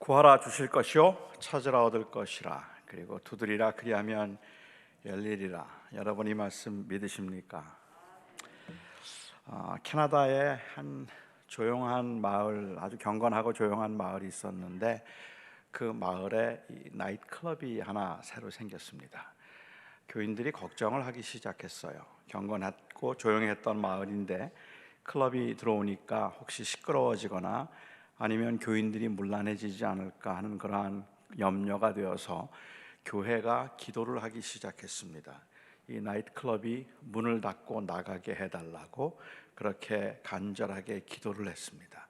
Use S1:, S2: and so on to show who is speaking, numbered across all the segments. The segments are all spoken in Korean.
S1: 구하라 주실 것이요 찾으라 얻을 것이라 그리고 두드리라 그리하면 열리리라. 여러분 이 말씀 믿으십니까? 캐나다의 한 조용한 마을, 아주 경건하고 조용한 마을이 있었는데 그 마을에 이 나이트클럽이 하나 새로 생겼습니다. 교인들이 걱정을 하기 시작했어요. 경건했고 조용했던 마을인데 클럽이 들어오니까 혹시 시끄러워지거나 아니면 교인들이 문란해지지 않을까 하는 그러한 염려가 되어서 교회가 기도를 하기 시작했습니다. 이 나이트클럽이 문을 닫고 나가게 해달라고 그렇게 간절하게 기도를 했습니다.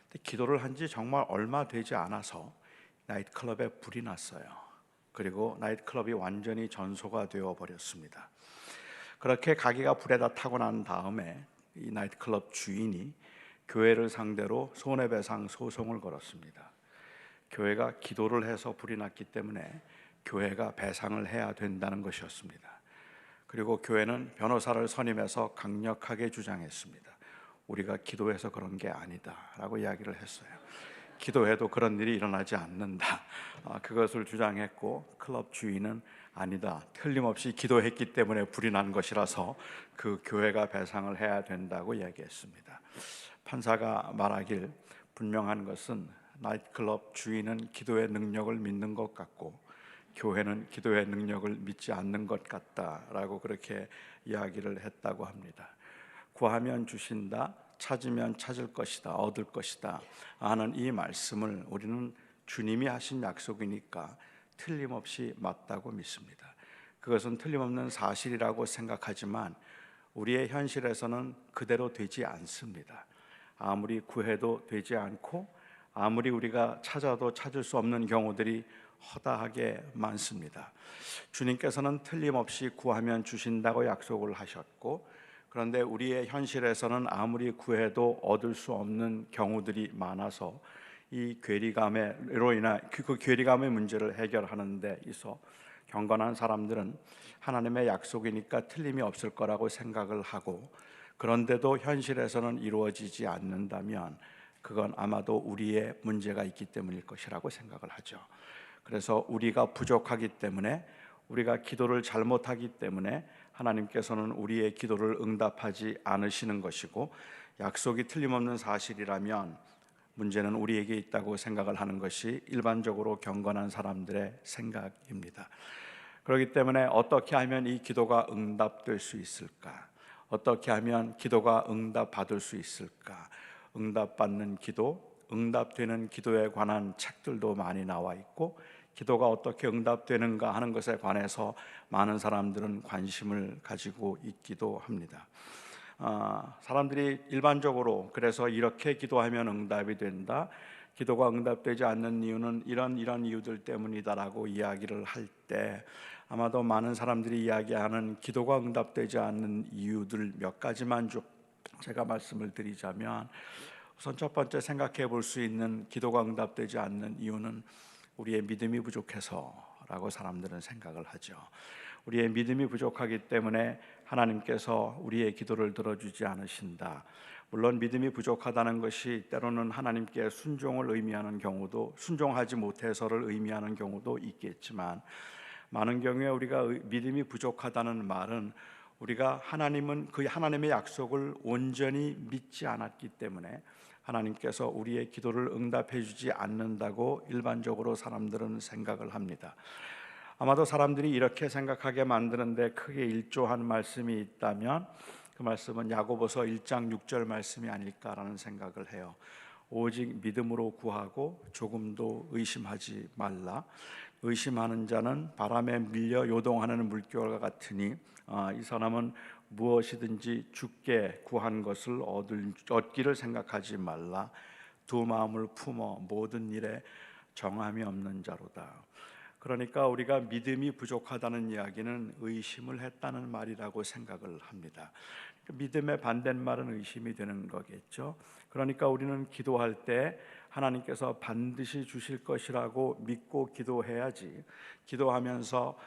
S1: 근데 기도를 한 지 정말 얼마 되지 않아서 나이트클럽에 불이 났어요. 그리고 나이트클럽이 완전히 전소가 되어 버렸습니다. 그렇게 가게가 불에 다 타고 난 다음에 이 나이트클럽 주인이 교회를 상대로 손해배상 소송을 걸었습니다. 교회가 기도를 해서 불이 났기 때문에 교회가 배상을 해야 된다는 것이었습니다. 그리고 교회는 변호사를 선임해서 강력하게 주장했습니다. 우리가 기도해서 그런 게 아니다 라고 이야기를 했어요. 기도해도 그런 일이 일어나지 않는다, 그것을 주장했고 클럽 주인은 아니다, 틀림없이 기도했기 때문에 불이 난 것이라서 그 교회가 배상을 해야 된다고 이야기했습니다. 판사가 말하길 분명한 것은 나이트클럽 주인은 기도의 능력을 믿는 것 같고 교회는 기도의 능력을 믿지 않는 것 같다라고 그렇게 이야기를 했다고 합니다. 구하면 주신다, 찾으면 찾을 것이다, 얻을 것이다 하는 이 말씀을 우리는 주님이 하신 약속이니까 틀림없이 맞다고 믿습니다. 그것은 틀림없는 사실이라고 생각하지만 우리의 현실에서는 그대로 되지 않습니다. 아무리 구해도 되지 않고 아무리 우리가 찾아도 찾을 수 없는 경우들이 허다하게 많습니다. 주님께서는 틀림없이 구하면 주신다고 약속을 하셨고, 그런데 우리의 현실에서는 아무리 구해도 얻을 수 없는 경우들이 많아서 이 괴리감으로 인한 그 괴리감의 문제를 해결하는 데 있어 경건한 사람들은 하나님의 약속이니까 틀림이 없을 거라고 생각을 하고, 그런데도 현실에서는 이루어지지 않는다면 그건 아마도 우리의 문제가 있기 때문일 것이라고 생각을 하죠. 그래서 우리가 부족하기 때문에, 우리가 기도를 잘못하기 때문에 하나님께서는 우리의 기도를 응답하지 않으시는 것이고, 약속이 틀림없는 사실이라면 문제는 우리에게 있다고 생각을 하는 것이 일반적으로 경건한 사람들의 생각입니다. 그렇기 때문에 어떻게 하면 이 기도가 응답될 수 있을까? 어떻게 하면 기도가 응답받을 수 있을까? 응답받는 기도, 응답되는 기도에 관한 책들도 많이 나와 있고, 기도가 어떻게 응답되는가 하는 것에 관해서 많은 사람들은 관심을 가지고 있기도 합니다. 사람들이 일반적으로 그래서 이렇게 기도하면 응답이 된다, 기도가 응답되지 않는 이유는 이런 이유들 때문이다라고 이야기를 할 때 아마도 많은 사람들이 이야기하는 기도가 응답되지 않는 이유들 몇 가지만 제가 말씀을 드리자면, 우선 첫 번째 생각해 볼 수 있는 기도가 응답되지 않는 이유는 우리의 믿음이 부족해서라고 사람들은 생각을 하죠. 우리의 믿음이 부족하기 때문에 하나님께서 우리의 기도를 들어주지 않으신다. 물론 믿음이 부족하다는 것이 때로는 하나님께 순종을 의미하는 경우도, 순종하지 못해서를 의미하는 경우도 있겠지만, 많은 경우에 우리가 믿음이 부족하다는 말은 우리가 하나님의 약속을 온전히 믿지 않았기 때문에 하나님께서 우리의 기도를 응답해 주지 않는다고 일반적으로 사람들은 생각을 합니다. 아마도 사람들이 이렇게 생각하게 만드는데 크게 일조한 말씀이 있다면 그 말씀은 야고보서 1장 6절 말씀이 아닐까라는 생각을 해요. 오직 믿음으로 구하고 조금도 의심하지 말라. 의심하는 자는 바람에 밀려 요동하는 물결과 같으니 이 사람은 무엇이든지 주께 구한 것을 얻기를 생각하지 말라. 두 마음을 품어 모든 일에 정함이 없는 자로다. 그러니까 우리가 믿음이 부족하다는 이야기는 의심을 했다는 말이라고 생각을 합니다. 믿음의 반대말은 의심이 되는 거겠죠. 그러니까 우리는 기도할 때 하나님께서 반드시 주실 것이라고 믿고 기도해야지, 기도하면서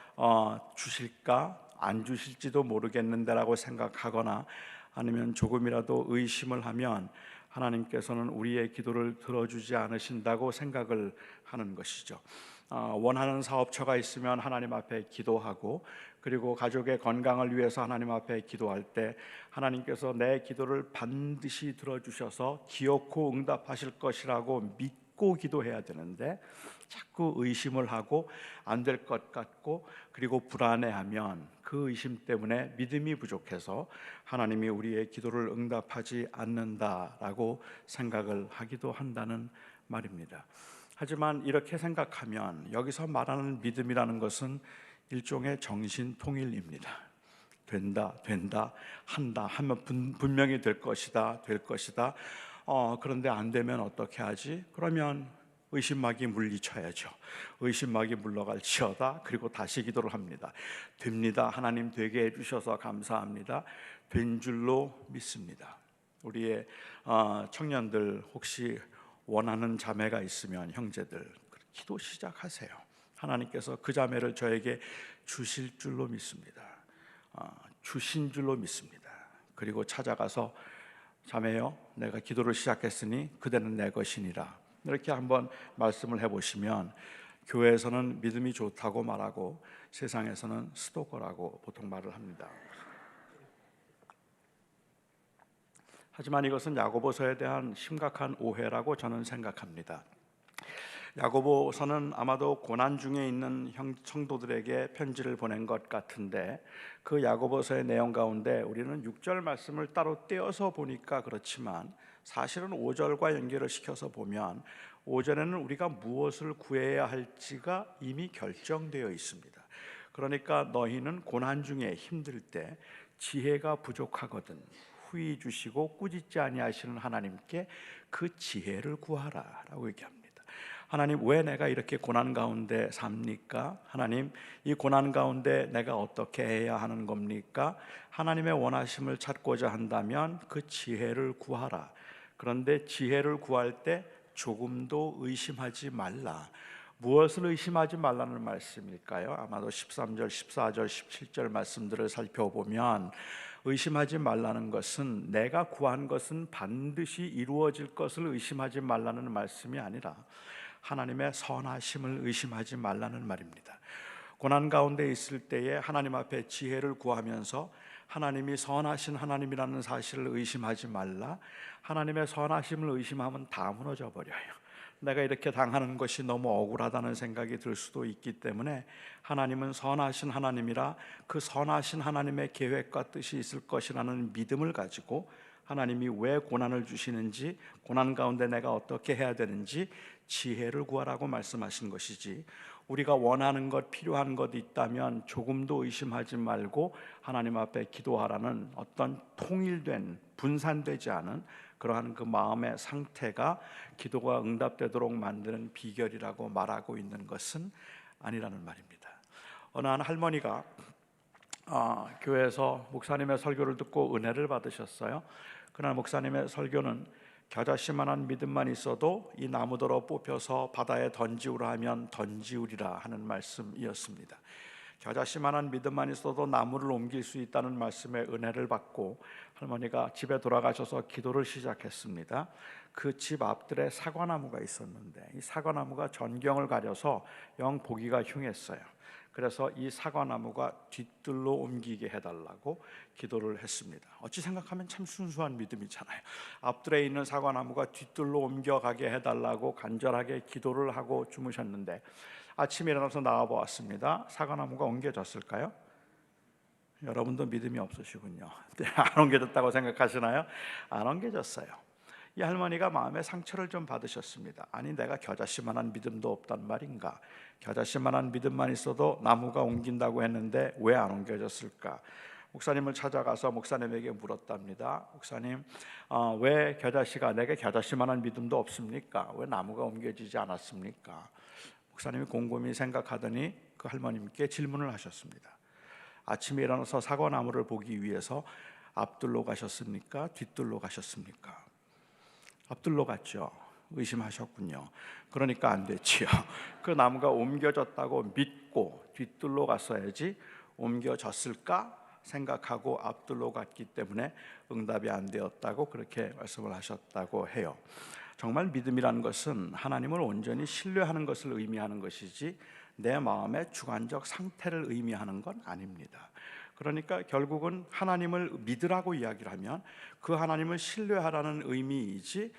S1: 주실까 안 주실지도 모르겠는데라고 생각하거나 아니면 조금이라도 의심을 하면 하나님께서는 우리의 기도를 들어주지 않으신다고 생각을 하는 것이죠. 원하는 사업처가 있으면 하나님 앞에 기도하고, 그리고 가족의 건강을 위해서 하나님 앞에 기도할 때 하나님께서 내 기도를 반드시 들어주셔서 기어코 응답하실 것이라고 믿고 기도해야 되는데, 자꾸 의심을 하고 안 될 것 같고 그리고 불안해하면 그 의심 때문에 믿음이 부족해서 하나님이 우리의 기도를 응답하지 않는다라고 생각을 하기도 한다는 말입니다. 하지만 이렇게 생각하면 여기서 말하는 믿음이라는 것은 일종의 정신통일입니다. 된다, 한다 하면 분명히 될 것이다. 그런데 안 되면 어떻게 하지? 그러면 의심막이 물리쳐야죠. 의심막이 물러갈지어다. 그리고 다시 기도를 합니다. 됩니다. 하나님 되게 해주셔서 감사합니다. 된 줄로 믿습니다. 우리의 청년들 혹시 원하는 자매가 있으면 형제들 기도 시작하세요. 하나님께서 그 자매를 저에게 주실 줄로 믿습니다. 주신 줄로 믿습니다. 그리고 찾아가서 자매요, 내가 기도를 시작했으니 그대는 내 것이니라, 이렇게 한번 말씀을 해보시면 교회에서는 믿음이 좋다고 말하고 세상에서는 스토커라고 보통 말을 합니다. 하지만 이것은 야고보서에 대한 심각한 오해라고 저는 생각합니다. 야고보서는 아마도 고난 중에 있는 성도들에게 편지를 보낸 것 같은데, 그 야고보서의 내용 가운데 우리는 6절 말씀을 따로 떼어서 보니까 그렇지만 사실은 5절과 연결을 시켜서 보면 5절에는 우리가 무엇을 구해야 할지가 이미 결정되어 있습니다. 그러니까 너희는 고난 중에 힘들 때 지혜가 부족하거든 후히 주시고 꾸짖지 아니하시는 하나님께 그 지혜를 구하라 라고 얘기합니다. 하나님, 왜 내가 이렇게 고난 가운데 삽니까? 하나님, 이 고난 가운데 내가 어떻게 해야 하는 겁니까? 하나님의 원하심을 찾고자 한다면 그 지혜를 구하라. 그런데 지혜를 구할 때 조금도 의심하지 말라. 무엇을 의심하지 말라는 말씀일까요? 아마도 13절, 14절, 17절 말씀들을 살펴보면 의심하지 말라는 것은 내가 구한 것은 반드시 이루어질 것을 의심하지 말라는 말씀이 아니라 하나님의 선하심을 의심하지 말라는 말입니다. 고난 가운데 있을 때에 하나님 앞에 지혜를 구하면서 하나님이 선하신 하나님이라는 사실을 의심하지 말라. 하나님의 선하심을 의심하면 다 무너져 버려요. 내가 이렇게 당하는 것이 너무 억울하다는 생각이 들 수도 있기 때문에 하나님은 선하신 하나님이라 그 선하신 하나님의 계획과 뜻이 있을 것이라는 믿음을 가지고 하나님이 왜 고난을 주시는지, 고난 가운데 내가 어떻게 해야 되는지 지혜를 구하라고 말씀하신 것이지, 우리가 원하는 것, 필요한 것 있다면 조금도 의심하지 말고 하나님 앞에 기도하라는 어떤 통일된, 분산되지 않은 그러한 그 마음의 상태가 기도가 응답되도록 만드는 비결이라고 말하고 있는 것은 아니라는 말입니다. 어느 한 할머니가 교회에서 목사님의 설교를 듣고 은혜를 받으셨어요. 그날 목사님의 설교는 겨자씨만한 믿음만 있어도 이 나무더러 뽑혀서 바다에 던지우라 하면 던지우리라 하는 말씀이었습니다. 겨자씨만한 믿음만 있어도 나무를 옮길 수 있다는 말씀에 은혜를 받고 할머니가 집에 돌아가셔서 기도를 시작했습니다. 그 집 앞들에 사과나무가 있었는데 이 사과나무가 전경을 가려서 영 보기가 흉했어요. 그래서 이 사과나무가 뒤뜰로 옮기게 해달라고 기도를 했습니다. 어찌 생각하면 참 순수한 믿음이잖아요. 앞뜰에 있는 사과나무가 뒤뜰로 옮겨가게 해달라고 간절하게 기도를 하고 주무셨는데 아침에 일어나서 나와보았습니다. 사과나무가 옮겨졌을까요? 여러분도 믿음이 없으시군요. 안 옮겨졌다고 생각하시나요? 안 옮겨졌어요. 이 할머니가 마음에 상처를 좀 받으셨습니다. 아니, 내가 겨자씨만한 믿음도 없단 말인가? 겨자씨만한 믿음만 있어도 나무가 옮긴다고 했는데 왜 안 옮겨졌을까? 목사님을 찾아가서 목사님에게 물었답니다. 목사님, 왜 겨자씨가, 내게 겨자씨만한 믿음도 없습니까? 왜 나무가 옮겨지지 않았습니까? 목사님이 곰곰이 생각하더니 그 할머님께 질문을 하셨습니다. 아침에 일어나서 사과나무를 보기 위해서 앞뜰로 가셨습니까? 뒤뜰로 가셨습니까? 앞뜰로 갔죠. 의심하셨군요. 그러니까 안 됐지요. 그 나무가 옮겨졌다고 믿고 뒤뜰로 갔어야지 옮겨졌을까? 생각하고 앞둘러 갔기 때문에 응답이 안 되었다고 그렇게 말씀을 하셨다고 해요. 정말 믿음이라는 것은 하나님을 온전히 신뢰하는 것을 의미하는 것이지 내 마음의 주관적 상태를 의미하는 건 아닙니다. 그러니까 결국은 하나님을 믿으라고 이야기를 하면 그 하나님을 신뢰하라는 의미이지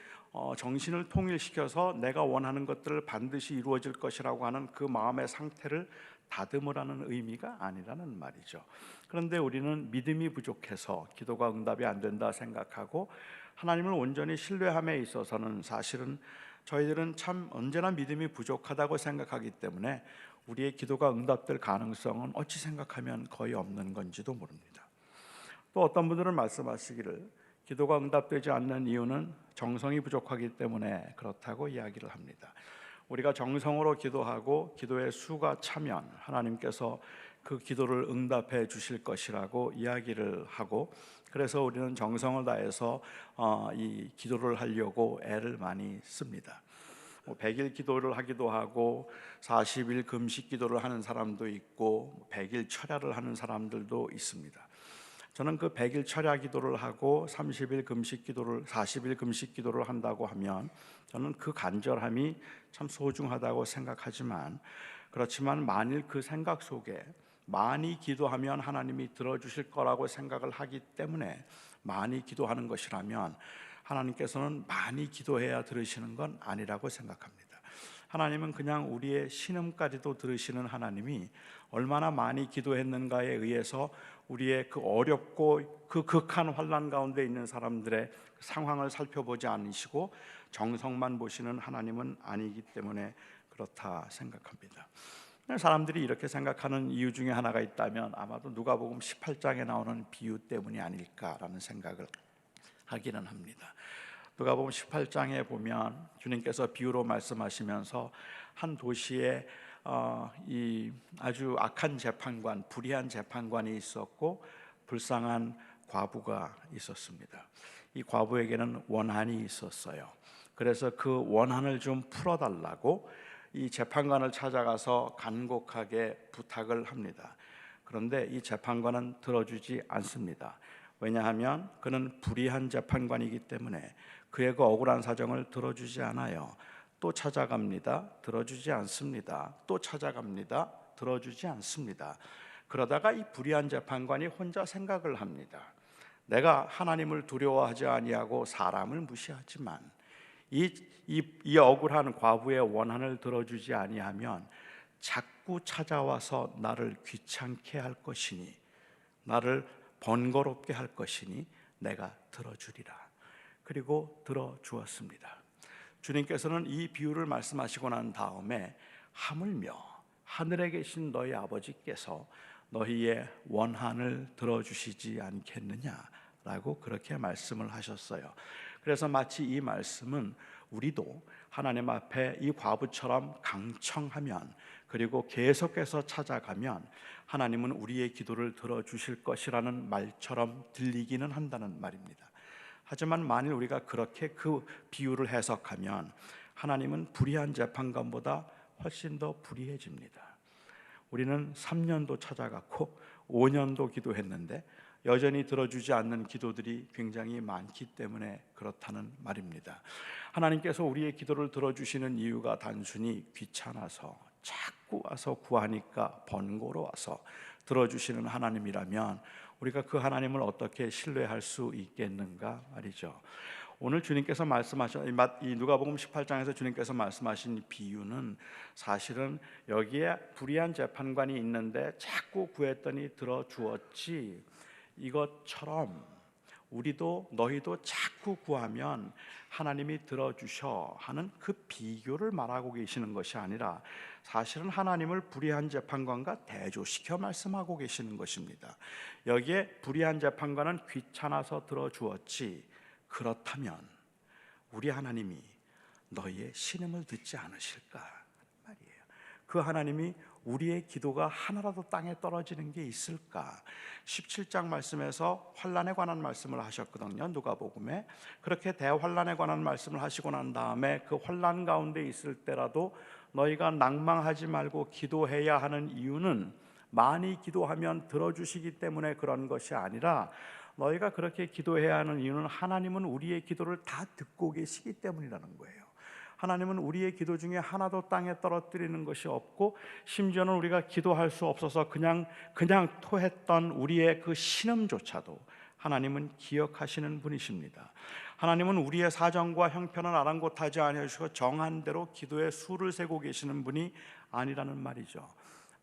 S1: 정신을 통일시켜서 내가 원하는 것들을 반드시 이루어질 것이라고 하는 그 마음의 상태를 다듬으라는 의미가 아니라는 말이죠. 그런데 우리는 믿음이 부족해서 기도가 응답이 안 된다 생각하고 하나님을 온전히 신뢰함에 있어서는 사실은 저희들은 참 언제나 믿음이 부족하다고 생각하기 때문에 우리의 기도가 응답될 가능성은 어찌 생각하면 거의 없는 건지도 모릅니다. 또 어떤 분들은 말씀하시기를 기도가 응답되지 않는 이유는 정성이 부족하기 때문에 그렇다고 이야기를 합니다. 우리가 정성으로 기도하고 기도의 수가 차면 하나님께서 그 기도를 응답해 주실 것이라고 이야기를 하고, 그래서 우리는 정성을 다해서 이 기도를 하려고 애를 많이 씁니다. 100일 기도를 하기도 하고 40일 금식 기도를 하는 사람도 있고 100일 철야를 하는 사람들도 있습니다. 저는 그 100일 철야 기도를 하고 30일 금식 기도를 40일 금식 기도를 한다고 하면 저는 그 간절함이 참 소중하다고 생각하지만, 그렇지만 만일 그 생각 속에 많이 기도하면 하나님이 들어주실 거라고 생각을 하기 때문에 많이 기도하는 것이라면 하나님께서는 많이 기도해야 들으시는 건 아니라고 생각합니다. 하나님은 그냥 우리의 신음까지도 들으시는 하나님이 얼마나 많이 기도했는가에 의해서 우리의 그 어렵고 그 극한 환난 가운데 있는 사람들의 상황을 살펴보지 않으시고 정성만 보시는 하나님은 아니기 때문에 그렇다 생각합니다. 사람들이 이렇게 생각하는 이유 중에 하나가 있다면 아마도 누가복음 18장에 나오는 비유 때문이 아닐까라는 생각을 하기는 합니다. 누가복음 18장에 보면 주님께서 비유로 말씀하시면서 한 도시에 이 아주 악한 재판관, 불의한 재판관이 있었고 불쌍한 과부가 있었습니다. 이 과부에게는 원한이 있었어요. 그래서 그 원한을 좀 풀어달라고 이 재판관을 찾아가서 간곡하게 부탁을 합니다. 그런데 이 재판관은 들어주지 않습니다. 왜냐하면 그는 불의한 재판관이기 때문에 그의 그 억울한 사정을 들어주지 않아요. 또 찾아갑니다. 들어주지 않습니다. 또 찾아갑니다. 들어주지 않습니다. 그러다가 이 불의한 재판관이 혼자 생각을 합니다. 내가 하나님을 두려워하지 아니하고 사람을 무시하지만 이 억울한 과부의 원한을 들어주지 아니하면 자꾸 찾아와서 나를 귀찮게 할 것이니, 나를 번거롭게 할 것이니 내가 들어주리라. 그리고 들어주었습니다. 주님께서는 이 비유를 말씀하시고 난 다음에 하물며 하늘에 계신 너희 아버지께서 너희의 원한을 들어주시지 않겠느냐라고 그렇게 말씀을 하셨어요. 그래서 마치 이 말씀은 우리도 하나님 앞에 이 과부처럼 강청하면, 그리고 계속해서 찾아가면 하나님은 우리의 기도를 들어주실 것이라는 말처럼 들리기는 한다는 말입니다. 하지만 만일 우리가 그렇게 그 비유를 해석하면 하나님은 불의한 재판관보다 훨씬 더 불의해집니다. 우리는 3년도 찾아갔고 5년도 기도했는데 여전히 들어주지 않는 기도들이 굉장히 많기 때문에 그렇다는 말입니다. 하나님께서 우리의 기도를 들어주시는 이유가 단순히 귀찮아서 자꾸 와서 구하니까 번거로워서 들어주시는 하나님이라면 우리가 그 하나님을 어떻게 신뢰할 수 있겠는가 말이죠. 오늘 주님께서 말씀하신 이 누가복음 18장에서 주님께서 말씀하신 비유는 사실은 여기에 불의한 재판관이 있는데 자꾸 구했더니 들어주었지, 이것처럼 우리도 너희도 자꾸 구하면 하나님이 들어주셔 하는 그 비교를 말하고 계시는 것이 아니라 사실은 하나님을 불의한 재판관과 대조시켜 말씀하고 계시는 것입니다. 여기에 불의한 재판관은 귀찮아서 들어주었지, 그렇다면 우리 하나님이 너희의 신음을 듣지 않으실까 말이에요. 그 하나님이 우리의 기도가 하나라도 땅에 떨어지는 게 있을까? 17장 말씀에서 환난에 관한 말씀을 하셨거든요. 누가복음에. 그렇게 대환난에 관한 말씀을 하시고 난 다음에 그 환난 가운데 있을 때라도 너희가 낭망하지 말고 기도해야 하는 이유는 많이 기도하면 들어주시기 때문에 그런 것이 아니라 너희가 그렇게 기도해야 하는 이유는 하나님은 우리의 기도를 다 듣고 계시기 때문이라는 거예요. 하나님은 우리의 기도 중에 하나도 땅에 떨어뜨리는 것이 없고, 심지어는 우리가 기도할 수 없어서 그냥 토했던 우리의 그 신음조차도 하나님은 기억하시는 분이십니다. 하나님은 우리의 사정과 형편은 아랑곳하지 아니하시고 정한 대로 기도의 수를 세고 계시는 분이 아니라는 말이죠.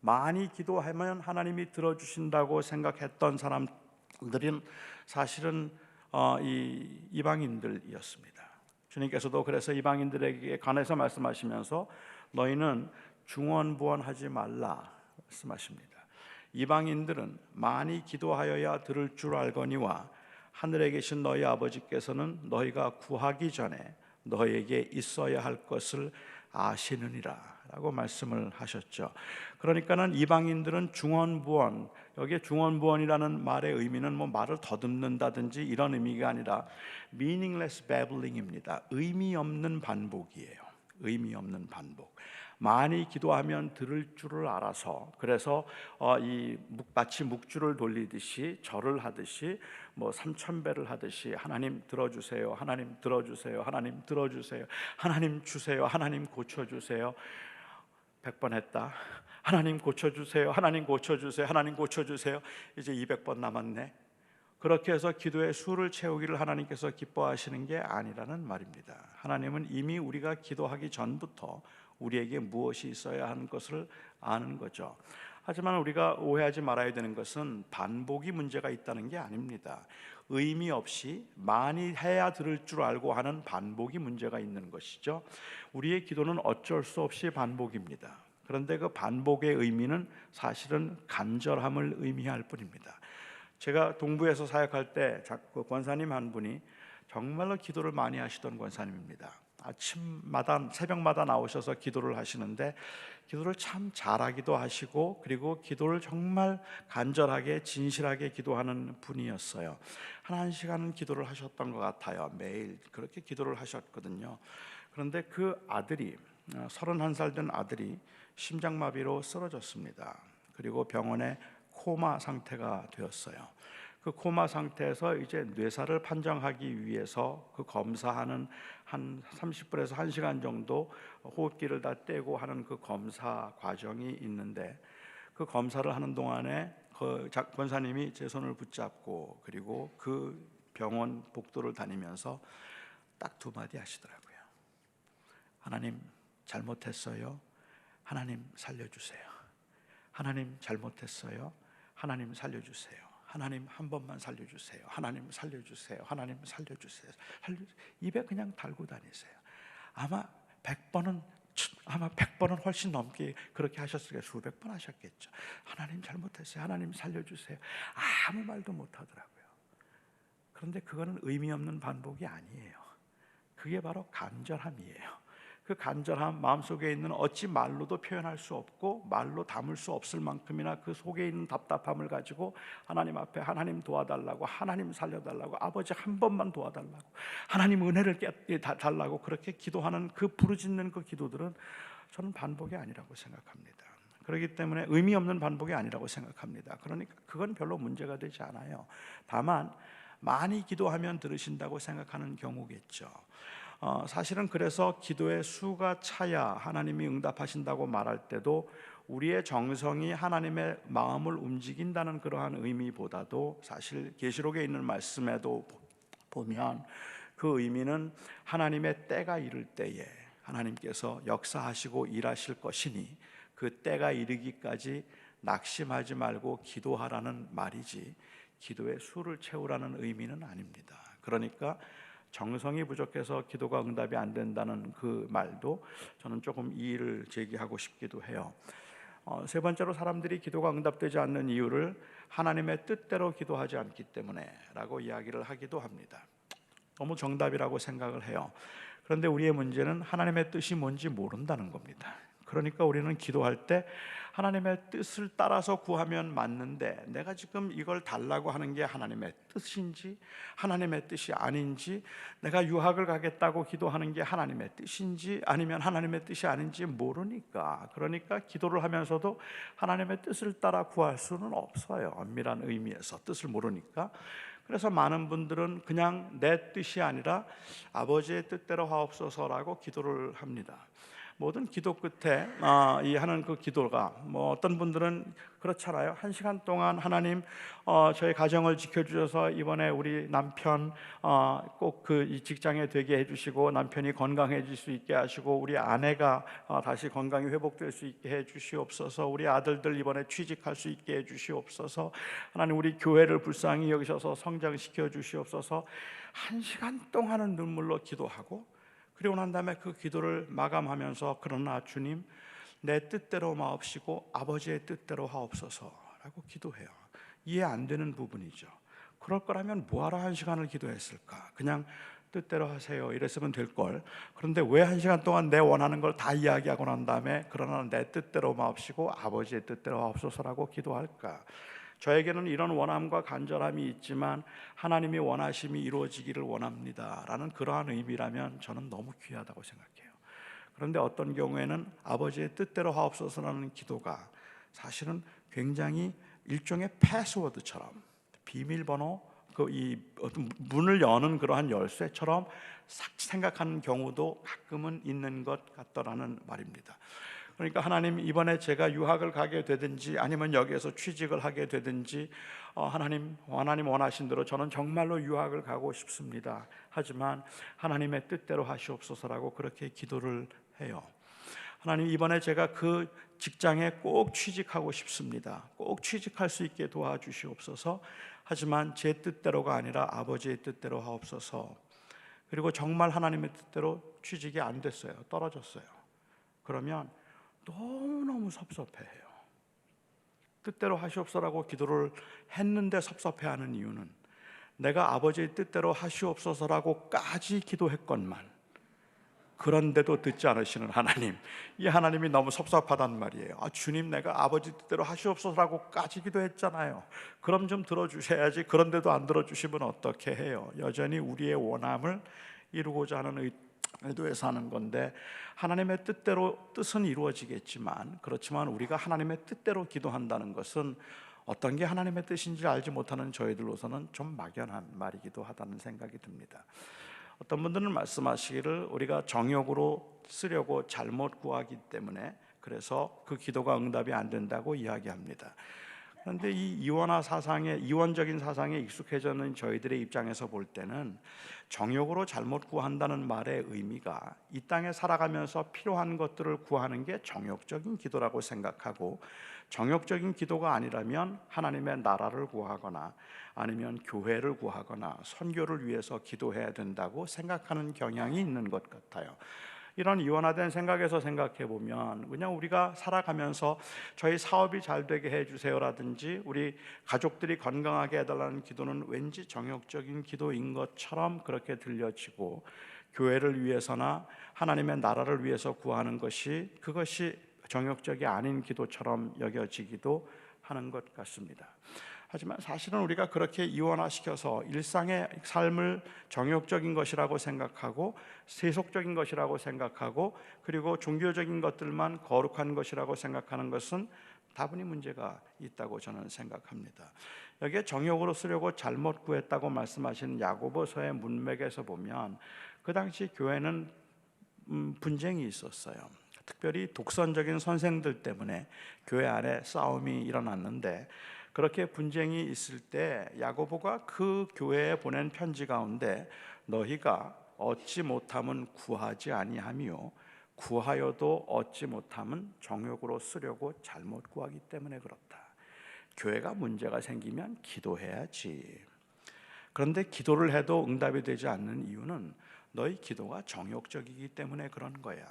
S1: 많이 기도하면 하나님이 들어주신다고 생각했던 사람들은 사실은 이방인들이었습니다. 주님께서도 그래서 이방인들에게 관해서 말씀하시면서 너희는 중언부언하지 말라 말씀하십니다. 이방인들은 많이 기도하여야 들을 줄 알거니와 하늘에 계신 너희 아버지께서는 너희가 구하기 전에 너희에게 있어야 할 것을 아시느니라 라고 말씀을 하셨죠. 그러니까는 이방인들은 중언부언, 여기에 중언부언이라는 말의 의미는 뭐 말을 더듬는다든지 이런 의미가 아니라 meaningless babbling입니다. 의미 없는 반복이에요. 의미 없는 반복. 많이 기도하면 들을 줄을 알아서, 그래서 마치 묵주를 돌리듯이 절을 하듯이 뭐 3,000배를 하듯이 하나님 들어주세요, 하나님 들어주세요, 하나님 들어주세요, 하나님 주세요, 하나님 고쳐주세요. 100번 했다. 하나님 고쳐주세요, 하나님 고쳐주세요, 하나님 고쳐주세요. 이제 200번 남았네. 그렇게 해서 기도의 수를 채우기를 하나님께서 기뻐하시는 게 아니라는 말입니다. 하나님은 이미 우리가 기도하기 전부터 우리에게 무엇이 있어야 하는 것을 아는 거죠. 하지만 우리가 오해하지 말아야 되는 것은 반복이 문제가 있다는 게 아닙니다. 의미 없이 많이 해야 들을 줄 알고 하는 반복이 문제가 있는 것이죠. 우리의 기도는 어쩔 수 없이 반복입니다. 그런데 그 반복의 의미는 사실은 간절함을 의미할 뿐입니다. 제가 동부에서 사역할 때 권사님 한 분이 정말로 기도를 많이 하시던 권사님입니다. 아침마다 새벽마다 나오셔서 기도를 하시는데 기도를 참 잘하기도 하시고, 그리고 기도를 정말 간절하게 진실하게 기도하는 분이었어요. 한 1시간은 기도를 하셨던 것 같아요. 매일 그렇게 기도를 하셨거든요. 그런데 그 아들이 31살 된 아들이 심장마비로 쓰러졌습니다. 그리고 병원에 코마 상태가 되었어요. 그 코마 상태에서 이제 뇌사를 판정하기 위해서 그 검사하는 한 30분에서 1시간 정도 호흡기를 다 떼고 하는 그 검사 과정이 있는데, 그 검사를 하는 동안에 그 권사님이 제 손을 붙잡고 그리고 그 병원 복도를 다니면서 딱 2마디 하시더라고요. 하나님 잘못했어요. 하나님 살려주세요. 하나님 잘못했어요. 하나님 살려주세요. 하나님 한 번만 살려주세요. 하나님 살려주세요. 하나님 살려주세요. 입에 그냥 달고 다니세요. 아마 100번은 훨씬 넘게 그렇게 하셨을 거예요. 수백 번 하셨겠죠. 하나님 잘못했어요. 하나님 살려주세요. 아무 말도 못 하더라고요. 그런데 그거는 의미 없는 반복이 아니에요. 그게 바로 간절함이에요. 그 간절함, 마음속에 있는 어찌 말로도 표현할 수 없고 말로 담을 수 없을 만큼이나 그 속에 있는 답답함을 가지고 하나님 앞에 하나님 도와달라고, 하나님 살려달라고, 아버지 한 번만 도와달라고, 하나님 은혜를 달라고 그렇게 기도하는 그 부르짖는 그 기도들은 저는 반복이 아니라고 생각합니다. 그렇기 때문에 의미 없는 반복이 아니라고 생각합니다. 그러니까 그건 별로 문제가 되지 않아요. 다만 많이 기도하면 들으신다고 생각하는 경우겠죠. 사실은 그래서 기도의 수가 차야 하나님이 응답하신다고 말할 때도 우리의 정성이 하나님의 마음을 움직인다는 그러한 의미보다도, 사실 계시록에 있는 말씀에도 보면 그 의미는 하나님의 때가 이를 때에 하나님께서 역사하시고 일하실 것이니 그 때가 이르기까지 낙심하지 말고 기도하라는 말이지, 기도의 수를 채우라는 의미는 아닙니다. 그러니까 정성이 부족해서 기도가 응답이 안 된다는 그 말도 저는 조금 이의를 제기하고 싶기도 해요. 세 번째로 사람들이 기도가 응답되지 않는 이유를 하나님의 뜻대로 기도하지 않기 때문에 라고 이야기를 하기도 합니다. 너무 정답이라고 생각을 해요. 그런데 우리의 문제는 하나님의 뜻이 뭔지 모른다는 겁니다. 그러니까 우리는 기도할 때 하나님의 뜻을 따라서 구하면 맞는데, 내가 지금 이걸 달라고 하는 게 하나님의 뜻인지 하나님의 뜻이 아닌지, 내가 유학을 가겠다고 기도하는 게 하나님의 뜻인지 아니면 하나님의 뜻이 아닌지 모르니까, 그러니까 기도를 하면서도 하나님의 뜻을 따라 구할 수는 없어요. 엄밀한 의미에서 뜻을 모르니까. 그래서 많은 분들은 그냥 내 뜻이 아니라 아버지의 뜻대로 하옵소서라고 기도를 합니다. 모든 기도 끝에 이 하는 그 기도가, 어떤 분들은 그렇잖아요. 1시간 동안 하나님, 저희 가정을 지켜주셔서 이번에 우리 남편 꼭 그 직장에 되게 해주시고, 남편이 건강해질 수 있게 하시고, 우리 아내가 다시 건강이 회복될 수 있게 해주시옵소서, 우리 아들들 이번에 취직할 수 있게 해주시옵소서, 하나님 우리 교회를 불쌍히 여기셔서 성장시켜 주시옵소서. 1시간 동안은 눈물로 기도하고, 그리고 난 다음에 그 기도를 마감하면서, 그러나 주님, 내 뜻대로 마옵시고 아버지의 뜻대로 하옵소서라고 기도해요. 이해 안 되는 부분이죠. 그럴 거라면 뭐하러 1시간을 기도했을까? 그냥 뜻대로 하세요 이랬으면 될걸. 그런데 왜 1시간 동안 내 원하는 걸 다 이야기하고 난 다음에 그러나 내 뜻대로 마옵시고 아버지의 뜻대로 하옵소서라고 기도할까? 저에게는 이런 원함과 간절함이 있지만 하나님이 원하심이 이루어지기를 원합니다 라는 그러한 의미라면 저는 너무 귀하다고 생각해요. 그런데 어떤 경우에는 아버지의 뜻대로 하옵소서라는 기도가 사실은 굉장히 일종의 패스워드처럼, 비밀번호, 이 어떤 문을 여는 그러한 열쇠처럼 싹 생각하는 경우도 가끔은 있는 것 같더라는 말입니다. 그러니까 하나님, 이번에 제가 유학을 가게 되든지 아니면 여기에서 취직을 하게 되든지, 하나님 원하신 대로 저는 정말로 유학을 가고 싶습니다. 하지만 하나님의 뜻대로 하시옵소서라고 그렇게 기도를 해요. 하나님, 이번에 제가 그 직장에 꼭 취직하고 싶습니다. 꼭 취직할 수 있게 도와주시옵소서. 하지만 제 뜻대로가 아니라 아버지의 뜻대로 하옵소서. 그리고 정말 하나님의 뜻대로 취직이 안 됐어요. 떨어졌어요. 그러면 너무너무 섭섭해해요. 뜻대로 하시옵소서라고 기도를 했는데 섭섭해하는 이유는, 내가 아버지의 뜻대로 하시옵소서라고까지 기도했건만 그런데도 듣지 않으시는 하나님, 이 하나님이 너무 섭섭하단 말이에요. 주님, 내가 아버지 뜻대로 하시옵소서라고까지 기도했잖아요. 그럼 좀 들어주셔야지. 그런데도 안 들어주시면 어떻게 해요? 여전히 우리의 원함을 이루고자 하는 의도에서 하는 건데, 하나님의 뜻은 이루어지겠지만, 그렇지만 우리가 하나님의 뜻대로 기도한다는 것은 어떤 게 하나님의 뜻인지 알지 못하는 저희들로서는 좀 막연한 말이기도 하다는 생각이 듭니다. 어떤 분들은 말씀하시기를 우리가 정욕으로 쓰려고 잘못 구하기 때문에 그래서 그 기도가 응답이 안 된다고 이야기합니다. 그런데 이 이원적인 사상에 익숙해져 있는 저희들의 입장에서 볼 때는, 정욕으로 잘못 구한다는 말의 의미가 이 땅에 살아가면서 필요한 것들을 구하는 게 정욕적인 기도라고 생각하고, 정욕적인 기도가 아니라면 하나님의 나라를 구하거나 아니면 교회를 구하거나 선교를 위해서 기도해야 된다고 생각하는 경향이 있는 것 같아요. 이런 이원화된 생각에서 생각해 보면, 그냥 우리가 살아가면서 저희 사업이 잘 되게 해주세요라든지 우리 가족들이 건강하게 해달라는 기도는 왠지 정욕적인 기도인 것처럼 그렇게 들려지고, 교회를 위해서나 하나님의 나라를 위해서 구하는 그것이 정욕적이 아닌 기도처럼 여겨지기도 하는 것 같습니다. 하지만 사실은 우리가 그렇게 이원화시켜서 일상의 삶을 정욕적인 것이라고 생각하고 세속적인 것이라고 생각하고, 그리고 종교적인 것들만 거룩한 것이라고 생각하는 것은 다분히 문제가 있다고 저는 생각합니다. 여기에 정욕으로 쓰려고 잘못 구했다고 말씀하신 야고보서의 문맥에서 보면, 그 당시 교회는 분쟁이 있었어요. 특별히 독선적인 선생들 때문에 교회 안에 싸움이 일어났는데, 그렇게 분쟁이 있을 때 야고보가 그 교회에 보낸 편지 가운데, 너희가 얻지 못함은 구하지 아니하며 구하여도 얻지 못함은 정욕으로 쓰려고 잘못 구하기 때문에 그렇다. 교회가 문제가 생기면 기도해야지. 그런데 기도를 해도 응답이 되지 않는 이유는 너희 기도가 정욕적이기 때문에 그런 거야.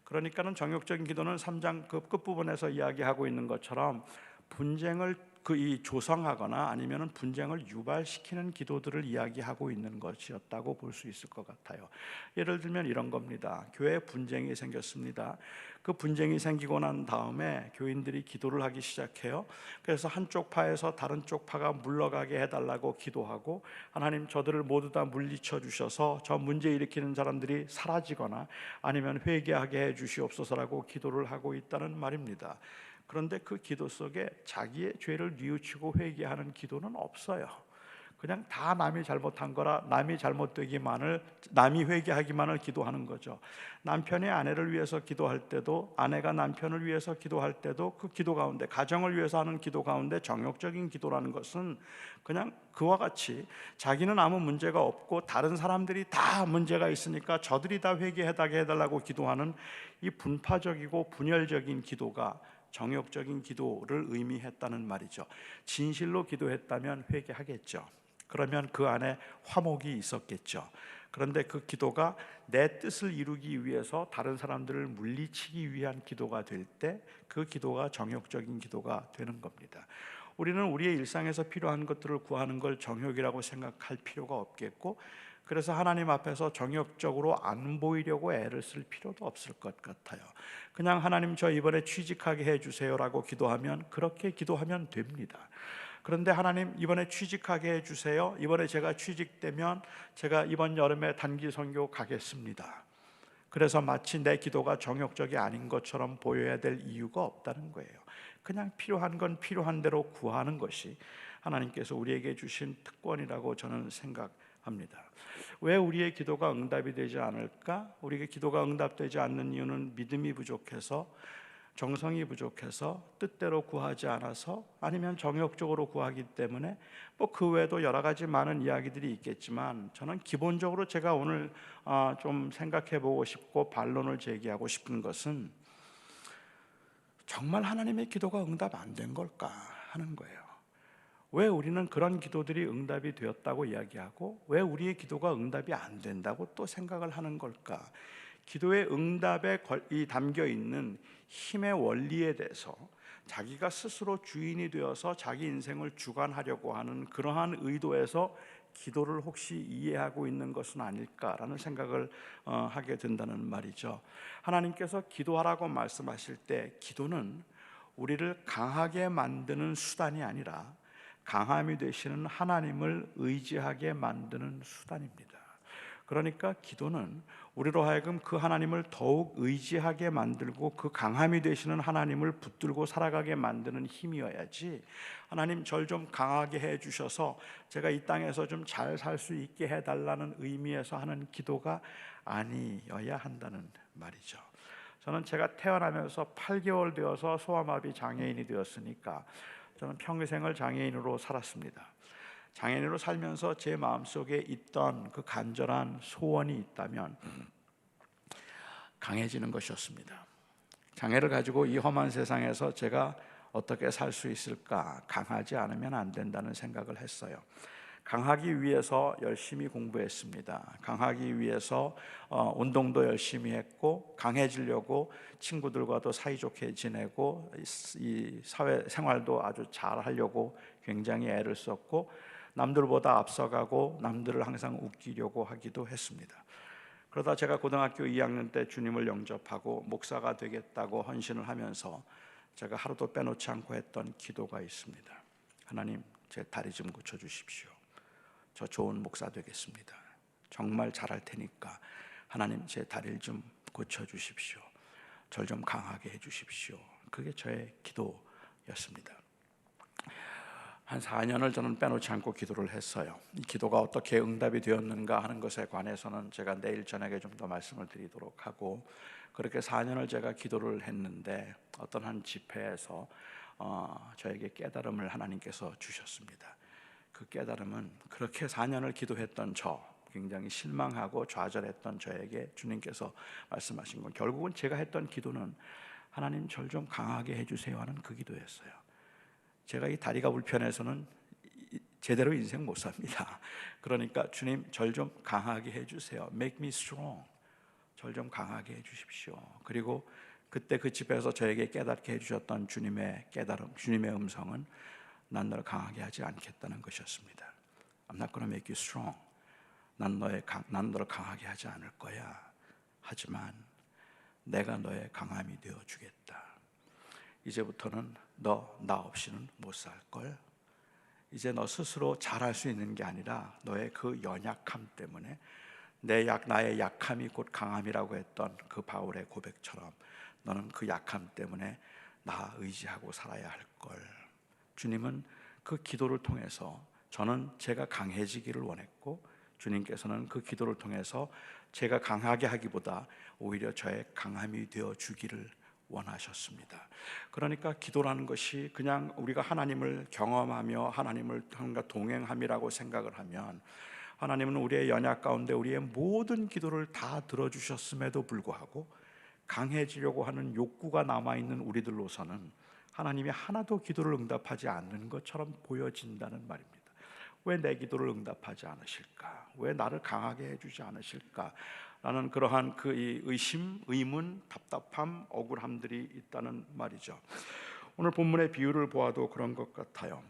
S1: 그러니까는 정욕적인 기도는 3장 그 끝부분에서 이야기하고 있는 것처럼 분쟁을 이 조성하거나 아니면은 분쟁을 유발시키는 기도들을 이야기하고 있는 것이었다고 볼 수 있을 것 같아요. 예를 들면 이런 겁니다. 교회에 분쟁이 생겼습니다. 그 분쟁이 생기고 난 다음에 교인들이 기도를 하기 시작해요. 그래서 한쪽 파에서 다른 쪽 파가 물러가게 해달라고 기도하고, 하나님 저들을 모두 다 물리쳐 주셔서 저 문제 일으키는 사람들이 사라지거나 아니면 회개하게 해 주시옵소서라고 기도를 하고 있다는 말입니다. 그런데 그 기도 속에 자기의 죄를 뉘우치고 회개하는 기도는 없어요. 그냥 다 남이 잘못한 거라 남이 잘못되기만을, 남이 회개하기만을 기도하는 거죠. 남편이 아내를 위해서 기도할 때도, 아내가 남편을 위해서 기도할 때도 그 기도 가운데, 가정을 위해서 하는 기도 가운데 정욕적인 기도라는 것은 그냥 그와 같이 자기는 아무 문제가 없고 다른 사람들이 다 문제가 있으니까 저들이 다 회개하게 해달라고 기도하는 이 분파적이고 분열적인 기도가 정욕적인 기도를 의미했다는 말이죠. 진실로 기도했다면 회개하겠죠. 그러면 그 안에 화목이 있었겠죠. 그런데 그 기도가 내 뜻을 이루기 위해서 다른 사람들을 물리치기 위한 기도가 될 때 그 기도가 정욕적인 기도가 되는 겁니다. 우리는 우리의 일상에서 필요한 것들을 구하는 걸 정욕이라고 생각할 필요가 없겠고, 그래서 하나님 앞에서 정욕적으로 안 보이려고 애를 쓸 필요도 없을 것 같아요. 그냥 하나님 저 이번에 취직하게 해주세요라고 기도하면, 그렇게 기도하면 됩니다. 그런데 하나님 이번에 취직하게 해주세요, 이번에 제가 취직되면 제가 이번 여름에 단기 선교 가겠습니다. 그래서 마치 내 기도가 정욕적이 아닌 것처럼 보여야 될 이유가 없다는 거예요. 그냥 필요한 건 필요한 대로 구하는 것이 하나님께서 우리에게 주신 특권이라고 저는 생각합니다. 왜 우리의 기도가 응답이 되지 않을까? 우리의 기도가 응답되지 않는 이유는 믿음이 부족해서, 정성이 부족해서, 뜻대로 구하지 않아서, 아니면 정욕적으로 구하기 때문에, 뭐 그 외에도 여러 가지 많은 이야기들이 있겠지만, 저는 기본적으로 제가 오늘 좀 생각해 보고 싶고 반론을 제기하고 싶은 것은, 정말 하나님의 기도가 응답 안 된 걸까 하는 거예요. 왜 우리는 그런 기도들이 응답이 되었다고 이야기하고 왜 우리의 기도가 응답이 안 된다고 또 생각을 하는 걸까? 기도의 응답에 담겨 있는 힘의 원리에 대해서 자기가 스스로 주인이 되어서 자기 인생을 주관하려고 하는 그러한 의도에서 기도를 혹시 이해하고 있는 것은 아닐까라는 생각을 하게 된다는 말이죠. 하나님께서 기도하라고 말씀하실 때 기도는 우리를 강하게 만드는 수단이 아니라 강함이 되시는 하나님을 의지하게 만드는 수단입니다. 그러니까 기도는 우리로 하여금 그 하나님을 더욱 의지하게 만들고 그 강함이 되시는 하나님을 붙들고 살아가게 만드는 힘이어야지, 하나님 절 좀 강하게 해주셔서 제가 이 땅에서 좀 잘 살 수 있게 해달라는 의미에서 하는 기도가 아니어야 한다는 말이죠. 저는 제가 태어나면서 8개월 되어서 소아마비 장애인이 되었으니까 저는 평생을 장애인으로 살았습니다. 장애인으로 살면서 제 마음속에 있던 그 간절한 소원이 있다면 강해지는 것이었습니다. 장애를 가지고 이 험한 세상에서 제가 어떻게 살 수 있을까? 강하지 않으면 안 된다는 생각을 했어요. 강하기 위해서 열심히 공부했습니다. 강하기 위해서 운동도 열심히 했고, 강해지려고 친구들과도 사이좋게 지내고, 이 사회 생활도 아주 잘 하려고 굉장히 애를 썼고, 남들보다 앞서가고 남들을 항상 웃기려고 하기도 했습니다. 그러다 제가 고등학교 2학년 때 주님을 영접하고 목사가 되겠다고 헌신을 하면서 제가 하루도 빼놓지 않고 했던 기도가 있습니다. 하나님, 제 다리 좀 고쳐주십시오. 저 좋은 목사 되겠습니다. 정말 잘할 테니까 하나님 제 다리를 좀 고쳐주십시오. 절 좀 강하게 해주십시오. 그게 저의 기도였습니다. 한 4년을 저는 빼놓지 않고 기도를 했어요. 이 기도가 어떻게 응답이 되었는가 하는 것에 관해서는 제가 내일 저녁에 좀 더 말씀을 드리도록 하고, 그렇게 4년을 제가 기도를 했는데 어떤 한 집회에서 저에게 깨달음을 하나님께서 주셨습니다. 그 깨달음은 그렇게 4년을 기도했던 굉장히 실망하고 좌절했던 저에게 주님께서 말씀하신 건, 결국은 제가 했던 기도는 하나님 절 좀 강하게 해주세요 하는 그 기도였어요. 제가 이 다리가 불편해서는 제대로 인생 못 삽니다. 그러니까 주님 절 좀 강하게 해주세요. Make me strong. 절 좀 강하게 해주십시오. 그리고 그때 그 집에서 저에게 깨닫게 해주셨던 주님의 깨달음, 주님의 음성은 난 너를 강하게 하지 않겠다는 것이었습니다. I'm not gonna make you strong. 난 너를 강하게 하지 않을 거야. 하지만 내가 너의 강함이 되어 주겠다. 이제부터는 너 나 없이는 못 살 걸. 이제 너 스스로 잘할 수 있는 게 아니라 너의 그 연약함 때문에 나의 약함이 곧 강함이라고 했던 그 바울의 고백처럼 너는 그 약함 때문에 나 의지하고 살아야 할 걸. 주님은 그 기도를 통해서 저는 제가 강해지기를 원했고 주님께서는 그 기도를 통해서 제가 강하게 하기보다 오히려 저의 강함이 되어 주기를 원하셨습니다. 그러니까 기도라는 것이 그냥 우리가 하나님을 경험하며 하나님을 동행함이라고 생각을 하면 하나님은 우리의 연약 가운데 우리의 모든 기도를 다 들어주셨음에도 불구하고 강해지려고 하는 욕구가 남아있는 우리들로서는 하나님이 하나도 기도를 응답하지 않는 것처럼 보여진다는 말입니다. 왜 내 기도를 응답하지 않으실까? 왜 나를 강하게 해주지 않으실까? 라는 그러한 그 의심, 의문, 답답함, 억울함들이 있다는 말이죠. 오늘 본문의 비유를 보아도 그런 것 같아요.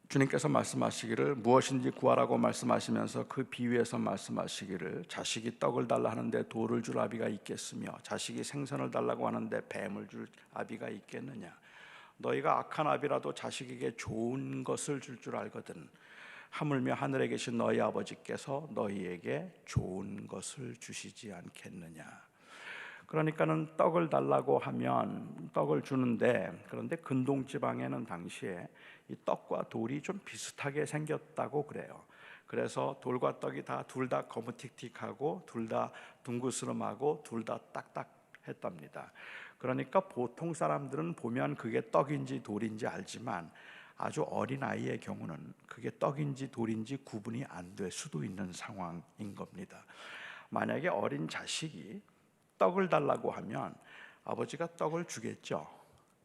S1: 주님께서 말씀하시기를 무엇인지 구하라고 말씀하시면서 그 비유에서 말씀하시기를 자식이 떡을 달라 하는데 돌을 줄 아비가 있겠으며 자식이 생선을 달라고 하는데 뱀을 줄 아비가 있겠느냐. 너희가 악한 아비라도 자식에게 좋은 것을 줄 알거든 하물며 하늘에 계신 너희 아버지께서 너희에게 좋은 것을 주시지 않겠느냐. 그러니까는 떡을 달라고 하면 떡을 주는데, 그런데 근동 지방에는 당시에 이 떡과 돌이 좀 비슷하게 생겼다고 그래요. 그래서 돌과 떡이 둘 다 거무틱틱하고 둘 다 둥그스름하고 둘 다 딱딱했답니다. 그러니까 보통 사람들은 보면 그게 떡인지 돌인지 알지만 아주 어린 아이의 경우는 그게 떡인지 돌인지 구분이 안 될 수도 있는 상황인 겁니다. 만약에 어린 자식이 떡을 달라고 하면 아버지가 떡을 주겠죠.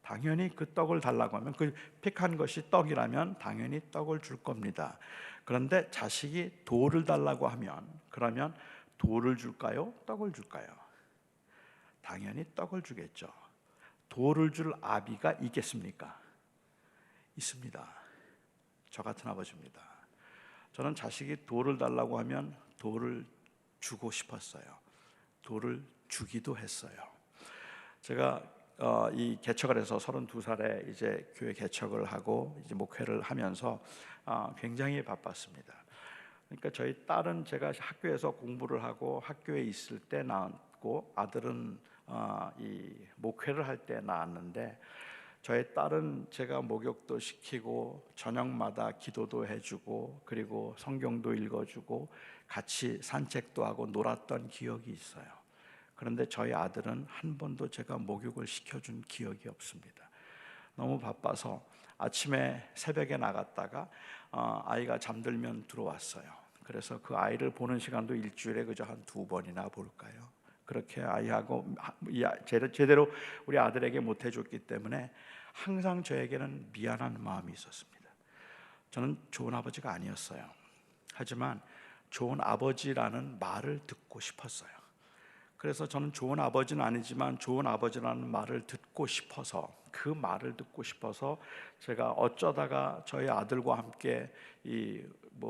S1: 당연히 그 떡을 달라고 하면 그 픽한 것이 떡이라면 당연히 떡을 줄 겁니다. 그런데 자식이 돌을 달라고 하면 그러면 돌을 줄까요? 떡을 줄까요? 당연히 떡을 주겠죠. 돌을 줄 아비가 있겠습니까? 있습니다. 저 같은 아버지입니다. 저는 자식이 돌을 달라고 하면 돌을 주고 싶었어요. 돌을 주기도 했어요. 제가 이 개척을 해서 32살에 이제 교회 개척을 하고 이제 목회를 하면서 굉장히 바빴습니다. 그러니까 저희 딸은 제가 학교에서 공부를 하고 학교에 있을 때 낳았고 아들은 이 목회를 할 때 낳았는데 저희 딸은 제가 목욕도 시키고 저녁마다 기도도 해주고 그리고 성경도 읽어주고 같이 산책도 하고 놀았던 기억이 있어요. 그런데 저희 아들은 한 번도 제가 목욕을 시켜준 기억이 없습니다. 너무 바빠서 아침에 새벽에 나갔다가 아이가 잠들면 들어왔어요. 그래서 그 아이를 보는 시간도 일주일에 그저 한 2번이나 볼까요? 그렇게 아이하고 제대로 우리 아들에게 못 해줬기 때문에 항상 저에게는 미안한 마음이 있었습니다. 저는 좋은 아버지가 아니었어요. 하지만 좋은 아버지라는 말을 듣고 싶었어요. 그래서 저는 좋은 아버지는 아니지만 좋은 아버지라는 말을 듣고 싶어서 그 말을 듣고 싶어서 제가 어쩌다가 저희 아들과 함께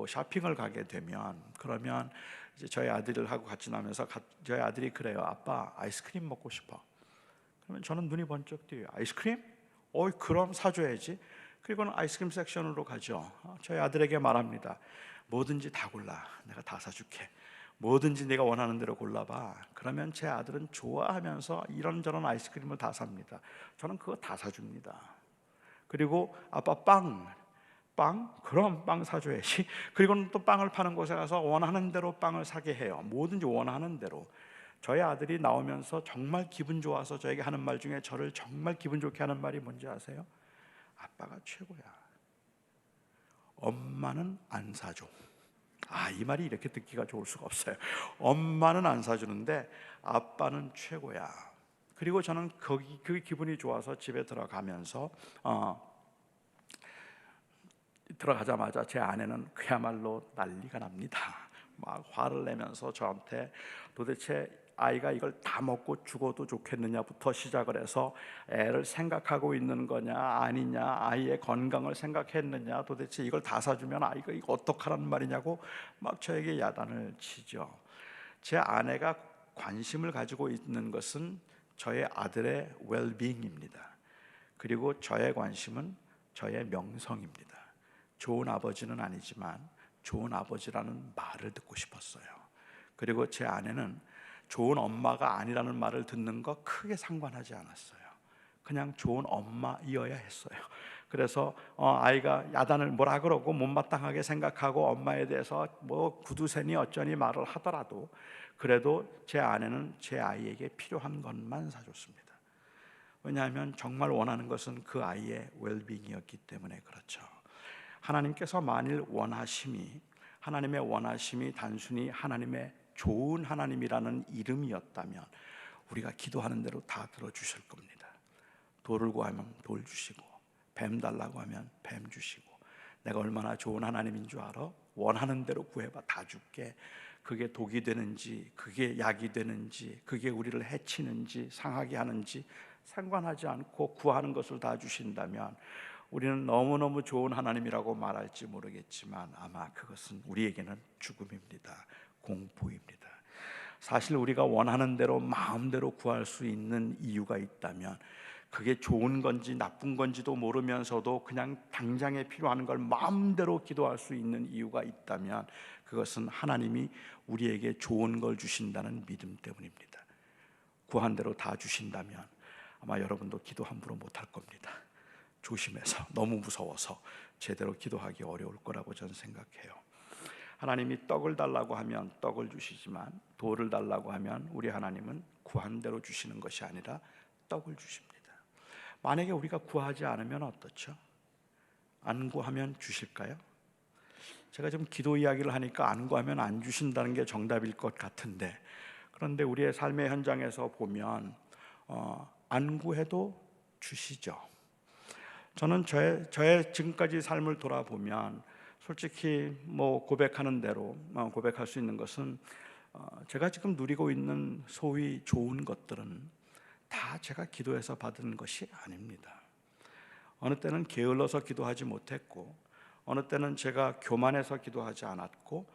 S1: 쇼핑을 가게 되면 그러면 이제 저희 아들하고 같이 나면서 저희 아들이 그래요. 아빠 아이스크림 먹고 싶어. 그러면 저는 눈이 번쩍 뜨여요. 아이스크림? 그럼 사줘야지. 그리고는 아이스크림 섹션으로 가죠. 저희 아들에게 말합니다. 뭐든지 다 골라. 내가 다 사줄게. 뭐든지 네가 원하는 대로 골라봐. 그러면 제 아들은 좋아하면서 이런저런 아이스크림을 다 삽니다. 저는 그거 다 사줍니다. 그리고 아빠 빵? 그럼 빵 사줘야지. 그리고는 또 빵을 파는 곳에 가서 원하는 대로 빵을 사게 해요. 뭐든지 원하는 대로. 저희 아들이 나오면서 정말 기분 좋아서 저에게 하는 말 중에 저를 정말 기분 좋게 하는 말이 뭔지 아세요? 아빠가 최고야. 엄마는 안 사줘. 이 말이 이렇게 듣기가 좋을 수가 없어요. 엄마는 안 사주는데 아빠는 최고야. 그리고 저는 그 기분이 좋아서 집에 들어가면서 들어가자마자 제 아내는 그야말로 난리가 납니다. 막 화를 내면서 저한테 도대체 아이가 이걸 다 먹고 죽어도 좋겠느냐부터 시작을 해서 애를 생각하고 있는 거냐 아니냐, 아이의 건강을 생각했느냐, 도대체 이걸 다 사주면 아이가 이거 어떡하라는 말이냐고 막 저에게 야단을 치죠. 제 아내가 관심을 가지고 있는 것은 저의 아들의 웰빙입니다. 그리고 저의 관심은 저의 명성입니다. 좋은 아버지는 아니지만 좋은 아버지라는 말을 듣고 싶었어요. 그리고 제 아내는 좋은 엄마가 아니라는 말을 듣는 거 크게 상관하지 않았어요. 그냥 좋은 엄마이어야 했어요. 그래서 아이가 야단을 뭐라 그러고 못마땅하게 생각하고 엄마에 대해서 뭐 구두쇠니 어쩌니 말을 하더라도 그래도 제 아내는 제 아이에게 필요한 것만 사줬습니다. 왜냐하면 정말 원하는 것은 그 아이의 웰빙이었기 때문에 그렇죠. 하나님께서 만일 하나님의 원하심이 단순히 하나님의 좋은 하나님이라는 이름이었다면 우리가 기도하는 대로 다 들어주실 겁니다. 돌을 구하면 돌 주시고, 뱀 달라고 하면 뱀 주시고, 내가 얼마나 좋은 하나님인 줄 알아? 원하는 대로 구해봐 다 줄게. 그게 독이 되는지 그게 약이 되는지 그게 우리를 해치는지 상하게 하는지 상관하지 않고 구하는 것을 다 주신다면 우리는 너무너무 좋은 하나님이라고 말할지 모르겠지만 아마 그것은 우리에게는 죽음입니다. 공포입니다. 사실 우리가 원하는 대로 마음대로 구할 수 있는 이유가 있다면 그게 좋은 건지 나쁜 건지도 모르면서도 그냥 당장에 필요한 걸 마음대로 기도할 수 있는 이유가 있다면 그것은 하나님이 우리에게 좋은 걸 주신다는 믿음 때문입니다. 구한 대로 다 주신다면 아마 여러분도 기도 함부로 못할 겁니다. 조심해서, 너무 무서워서 제대로 기도하기 어려울 거라고 저는 생각해요. 하나님이 떡을 달라고 하면 떡을 주시지만 돌을 달라고 하면 우리 하나님은 구한 대로 주시는 것이 아니라 떡을 주십니다. 만약에 우리가 구하지 않으면 어떻죠? 안 구하면 주실까요? 제가 지금 기도 이야기를 하니까 안 구하면 안 주신다는 게 정답일 것 같은데, 그런데 우리의 삶의 현장에서 보면 안 구해도 주시죠. 저는 저의 지금까지 삶을 돌아보면 솔직히 뭐 고백하는 대로 고백할 수 있는 것은 제가 지금 누리고 있는 소위 좋은 것들은 다 제가 기도해서 받은 것이 아닙니다. 어느 때는 게을러서 기도하지 못했고, 어느 때는 제가 교만해서 기도하지 않았고,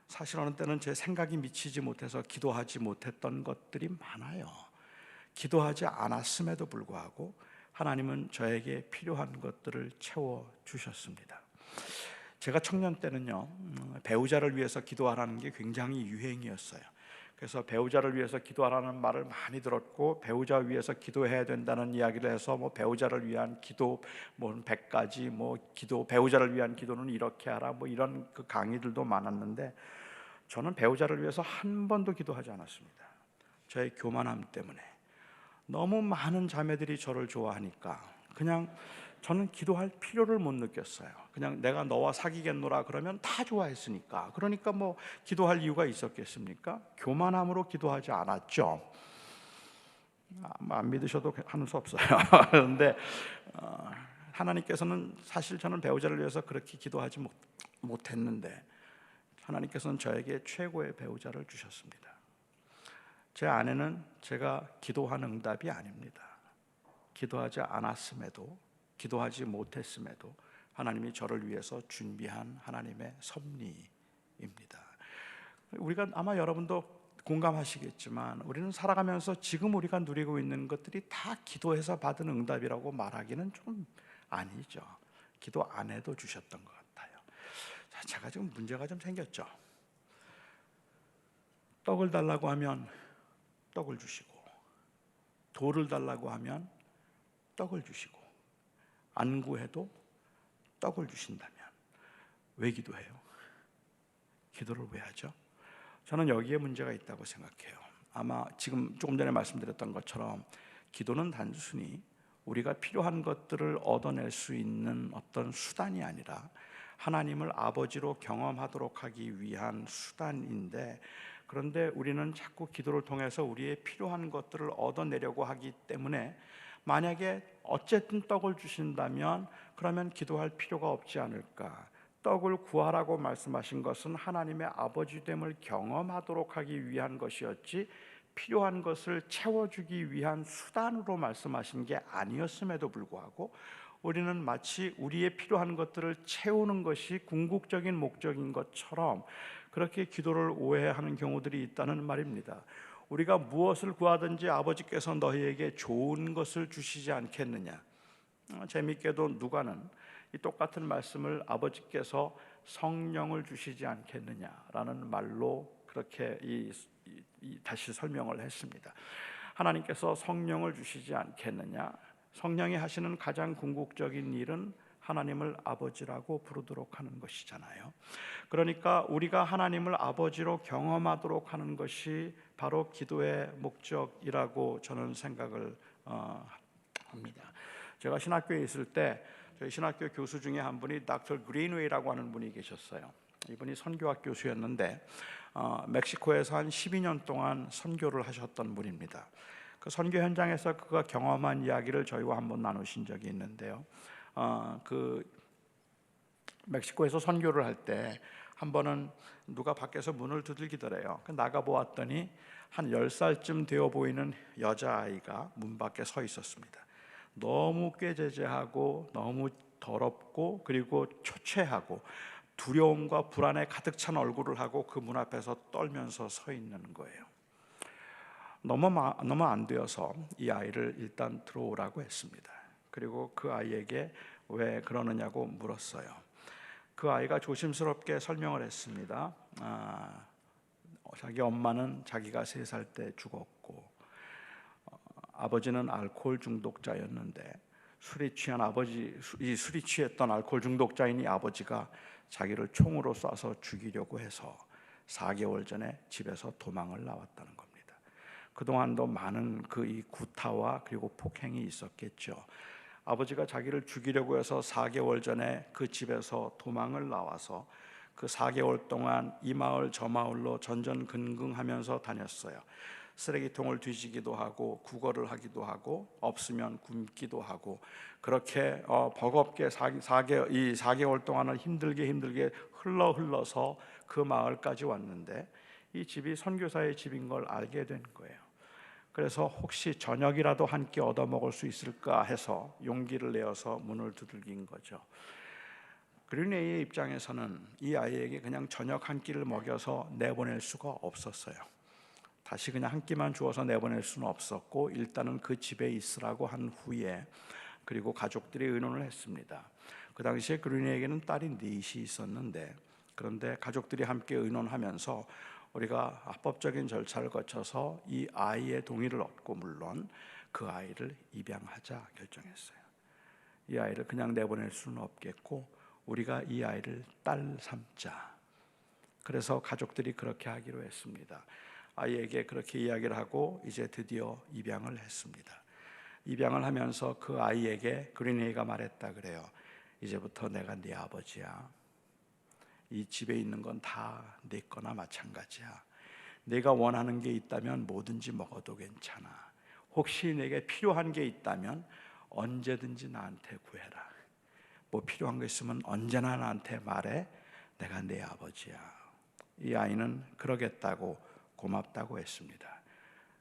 S1: 사실 어느 때는 제 생각이 미치지 못해서 기도하지 못했던 것들이 많아요. 기도하지 않았음에도 불구하고 하나님은 저에게 필요한 것들을 채워 주셨습니다. 제가 청년 때는요, 배우자를 위해서 기도하라는 게 굉장히 유행이었어요. 그래서 배우자를 위해서 기도하라는 말을 많이 들었고, 배우자 위해서 기도해야 된다는 이야기를 해서 뭐 배우자를 위한 기도 뭐 100가지 뭐 기도, 배우자를 위한 기도는 이렇게 하라 뭐 이런 그 강의들도 많았는데 저는 배우자를 위해서 한 번도 기도하지 않았습니다. 저의 교만함 때문에. 너무 많은 자매들이 저를 좋아하니까 그냥 저는 기도할 필요를 못 느꼈어요. 그냥 내가 너와 사귀겠노라 그러면 다 좋아했으니까. 그러니까 뭐 기도할 이유가 있었겠습니까? 교만함으로 기도하지 않았죠. 안 믿으셔도 하는 수 없어요. 그런데 하나님께서는, 사실 저는 배우자를 위해서 그렇게 기도하지 못했는데 하나님께서는 저에게 최고의 배우자를 주셨습니다. 제 아내는 제가 기도한 응답이 아닙니다. 기도하지 않았음에도, 기도하지 못했음에도 하나님이 저를 위해서 준비한 하나님의 섭리입니다. 우리가 아마 여러분도 공감하시겠지만 우리는 살아가면서 지금 우리가 누리고 있는 것들이 다 기도해서 받은 응답이라고 말하기는 좀 아니죠. 기도 안 해도 주셨던 것 같아요. 자, 제가 지금 문제가 좀 생겼죠. 떡을 달라고 하면 떡을 주시고, 돌을 달라고 하면 떡을 주시고, 안 구해도 떡을 주신다면 왜 기도해요? 기도를 왜 하죠? 저는 여기에 문제가 있다고 생각해요. 아마 지금 조금 전에 말씀드렸던 것처럼 기도는 단순히 우리가 필요한 것들을 얻어낼 수 있는 어떤 수단이 아니라 하나님을 아버지로 경험하도록 하기 위한 수단인데, 그런데 우리는 자꾸 기도를 통해서 우리의 필요한 것들을 얻어내려고 하기 때문에 만약에 어쨌든 떡을 주신다면 그러면 기도할 필요가 없지 않을까. 떡을 구하라고 말씀하신 것은 하나님의 아버지됨을 경험하도록 하기 위한 것이었지 필요한 것을 채워주기 위한 수단으로 말씀하신 게 아니었음에도 불구하고 우리는 마치 우리의 필요한 것들을 채우는 것이 궁극적인 목적인 것처럼 그렇게 기도를 오해하는 경우들이 있다는 말입니다. 우리가 무엇을 구하든지 아버지께서 너희에게 좋은 것을 주시지 않겠느냐. 재미있게도 누가는 이 똑같은 말씀을 아버지께서 성령을 주시지 않겠느냐라는 말로 그렇게 다시 설명을 했습니다. 하나님께서 성령을 주시지 않겠느냐. 성령이 하시는 가장 궁극적인 일은 하나님을 아버지라고 부르도록 하는 것이잖아요. 그러니까 우리가 하나님을 아버지로 경험하도록 하는 것이 바로 기도의 목적이라고 저는 생각을 합니다. 제가 신학교에 있을 때 저희 신학교 교수 중에 한 분이 닥터 그린웨이라고 하는 분이 계셨어요. 이분이 선교학 교수였는데 멕시코에서 한 12년 동안 선교를 하셨던 분입니다. 그 선교 현장에서 그가 경험한 이야기를 저희와 한번 나누신 적이 있는데요. 그 멕시코에서 선교를 할 때 한 번은 누가 밖에서 문을 두들기더래요. 나가 보았더니 한 10살쯤 되어 보이는 여자아이가 문 밖에 서 있었습니다. 너무 꾀죄죄하고 너무 더럽고 그리고 초췌하고 두려움과 불안에 가득 찬 얼굴을 하고 그 문 앞에서 떨면서 서 있는 거예요. 너무 안 되어서 이 아이를 일단 들어오라고 했습니다. 그리고 그 아이에게 왜 그러느냐고 물었어요. 그 아이가 조심스럽게 설명을 했습니다. 자기 엄마는 자기가 3살 때 죽었고 아버지는 알코올 중독자였는데 술이 취했던 알코올 중독자인 이 아버지가 자기를 총으로 쏴서 죽이려고 해서 4개월 전에 집에서 도망을 나왔다는 겁니다. 그동안도 많은 이 구타와 그리고 폭행이 있었겠죠. 아버지가 자기를 죽이려고 해서 4개월 전에 그 집에서 도망을 나와서 그 4개월 동안 이 마을 저 마을로 전전긍긍하면서 다녔어요. 쓰레기통을 뒤지기도 하고 구걸을 하기도 하고 없으면 굶기도 하고 그렇게 버겁게 4개월 동안은 힘들게 흘러서 그 마을까지 왔는데 이 집이 선교사의 집인 걸 알게 된 거예요. 그래서 혹시 저녁이라도 한 끼 얻어먹을 수 있을까 해서 용기를 내어서 문을 두들긴 거죠. 그린웨이의 입장에서는 이 아이에게 그냥 저녁 한 끼를 먹여서 내보낼 수가 없었어요. 다시 그냥 한 끼만 주어서 내보낼 수는 없었고 일단은 그 집에 있으라고 한 후에 그리고 가족들이 의논을 했습니다. 그 당시에 그린웨이에게는 딸이 넷이 있었는데 그런데 가족들이 함께 의논하면서 우리가 합법적인 절차를 거쳐서 이 아이의 동의를 얻고 물론 그 아이를 입양하자 결정했어요. 이 아이를 그냥 내보낼 수는 없겠고 우리가 이 아이를 딸 삼자. 그래서 가족들이 그렇게 하기로 했습니다. 아이에게 그렇게 이야기를 하고 이제 드디어 입양을 했습니다. 입양을 하면서 그 아이에게 그린웨이가 말했다 그래요. 이제부터 내가 네 아버지야. 이 집에 있는 건 다 네 거나 마찬가지야. 내가 원하는 게 있다면 뭐든지 먹어도 괜찮아. 혹시 내게 필요한 게 있다면 언제든지 나한테 구해라. 뭐 필요한 거 있으면 언제나 나한테 말해. 내가 네 아버지야. 이 아이는 그러겠다고 고맙다고 했습니다.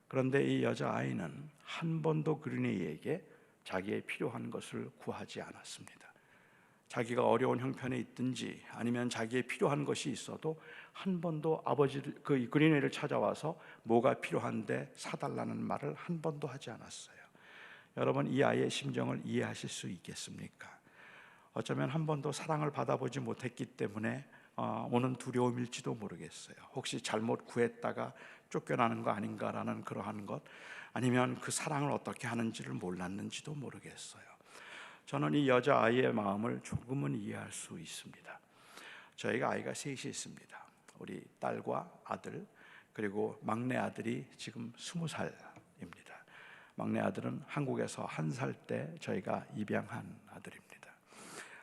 S1: 그런데 이 여자아이는 한 번도 그린웨이에게 자기의 필요한 것을 구하지 않았습니다. 자기가 어려운 형편에 있든지 아니면 자기의 필요한 것이 있어도 한 번도 그 그린웨이를 찾아와서 뭐가 필요한데 사달라는 말을 한 번도 하지 않았어요. 여러분 이 아이의 심정을 이해하실 수 있겠습니까? 어쩌면 한 번도 사랑을 받아보지 못했기 때문에 오는 두려움일지도 모르겠어요. 혹시 잘못 구했다가 쫓겨나는 거 아닌가라는 그러한 것, 아니면 그 사랑을 어떻게 하는지를 몰랐는지도 모르겠어요. 저는 이 여자아이의 마음을 조금은 이해할 수 있습니다. 저희가 아이가 셋이 있습니다. 우리 딸과 아들, 그리고 막내 아들이 지금 20살입니다. 막내 아들은 한국에서 1살 때 저희가 입양한 아들입니다.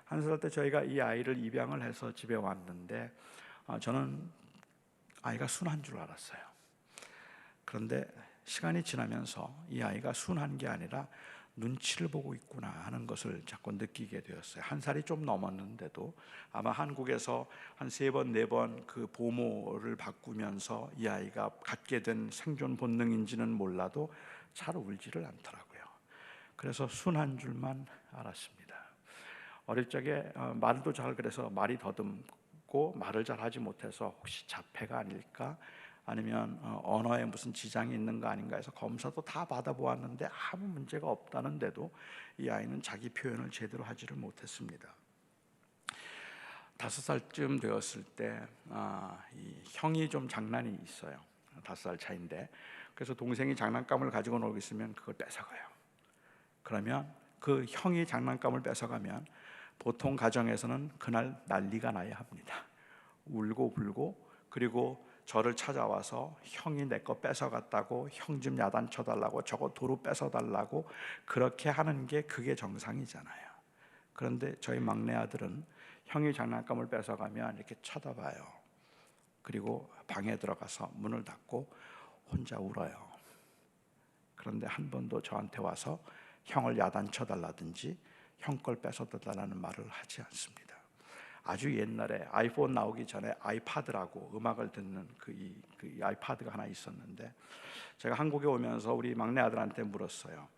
S1: 1살 때 저희가 이 아이를 입양을 해서 집에 왔는데 저는 아이가 순한 줄 알았어요. 그런데 시간이 지나면서 이 아이가 순한 게 아니라 눈치를 보고 있구나 하는 것을 자꾸 느끼게 되었어요. 한 살이 좀 넘었는데도 아마 한국에서 한 3번 4번 그 보모를 바꾸면서 이 아이가 갖게 된 생존 본능인지는 몰라도 잘 울지를 않더라고요. 그래서 순한 줄만 알았습니다. 어릴 적에 말도 잘, 그래서 말이 더듬고 말을 잘 하지 못해서 혹시 자폐가 아닐까, 아니면 언어에 무슨 지장이 있는 거 아닌가 해서 검사도 다 받아보았는데 아무 문제가 없다는데도 이 아이는 자기 표현을 제대로 하지를 못했습니다. 5살쯤 되었을 때 이 형이 좀 장난이 있어요. 5살 차인데, 그래서 동생이 장난감을 가지고 놀고 있으면 그걸 뺏어가요. 그러면 그 형이 장난감을 뺏어가면 보통 가정에서는 그날 난리가 나야 합니다. 울고 불고, 그리고 저를 찾아와서 형이 내 거 뺏어갔다고 형 좀 야단쳐달라고, 저거 도로 뺏어달라고, 그렇게 하는 게 그게 정상이잖아요. 그런데 저희 막내 아들은 형이 장난감을 뺏어가면 이렇게 쳐다봐요. 그리고 방에 들어가서 문을 닫고 혼자 울어요. 그런데 한 번도 저한테 와서 형을 야단쳐달라든지 형 걸 뺏어달라는 말을 하지 않습니다. 아주 옛날에 아이폰 나오기 전에 아이파드라고 음악을 듣는 그 아이파드가 하나 있었는데, 제가 한국에 오면서 우리 막내 아들한테 물었어요.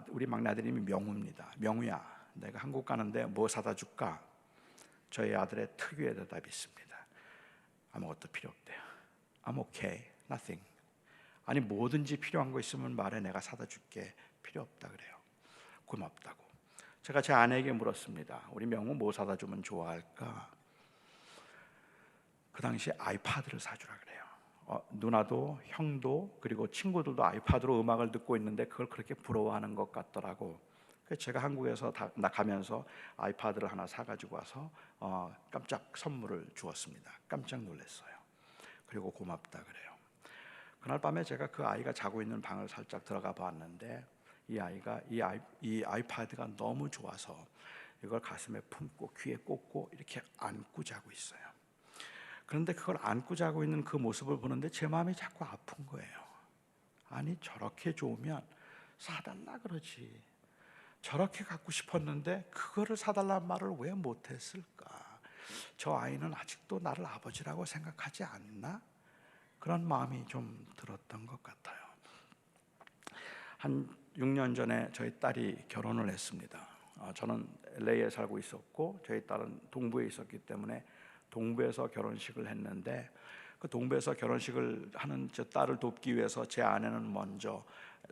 S1: 우리 막내 아들 이름이 명우입니다. 명우야, 내가 한국 가는데 뭐 사다 줄까? 저희 아들의 특유의 대답이 있습니다. 아무것도 필요 없대요. I'm okay, nothing. 아니, 뭐든지 필요한 거 있으면 말해, 내가 사다 줄게. 필요 없다 그래요. 고맙다고. 제가 제 아내에게 물었습니다. 우리 명우 뭐 사다 주면 좋아할까? 그 당시에 아이파드를 사주라 그래요. 누나도 형도 그리고 친구들도 아이파드로 음악을 듣고 있는데 그걸 그렇게 부러워하는 것 같더라고. 그래서 제가 한국에서 나가면서 아이파드를 하나 사가지고 와서 깜짝 선물을 주었습니다. 깜짝 놀랐어요. 그리고 고맙다 그래요. 그날 밤에 제가 그 아이가 자고 있는 방을 살짝 들어가 봤는데, 이 아이가 이 아이파드가 너무 좋아서 이걸 가슴에 품고 귀에 꽂고 이렇게 안고 자고 있어요. 그런데 그걸 안고 자고 있는 그 모습을 보는데 제 마음이 자꾸 아픈 거예요. 아니, 저렇게 좋으면 사달라 그러지. 저렇게 갖고 싶었는데 그거를 사달라는 말을 왜 못했을까? 저 아이는 아직도 나를 아버지라고 생각하지 않나? 그런 마음이 좀 들었던 것 같아요. 한 6년 전에 저희 딸이 결혼을 했습니다. 저는 LA에 살고 있었고 저희 딸은 동부에 있었기 때문에 동부에서 결혼식을 했는데, 그 동부에서 결혼식을 하는 제 딸을 돕기 위해서 제 아내는 먼저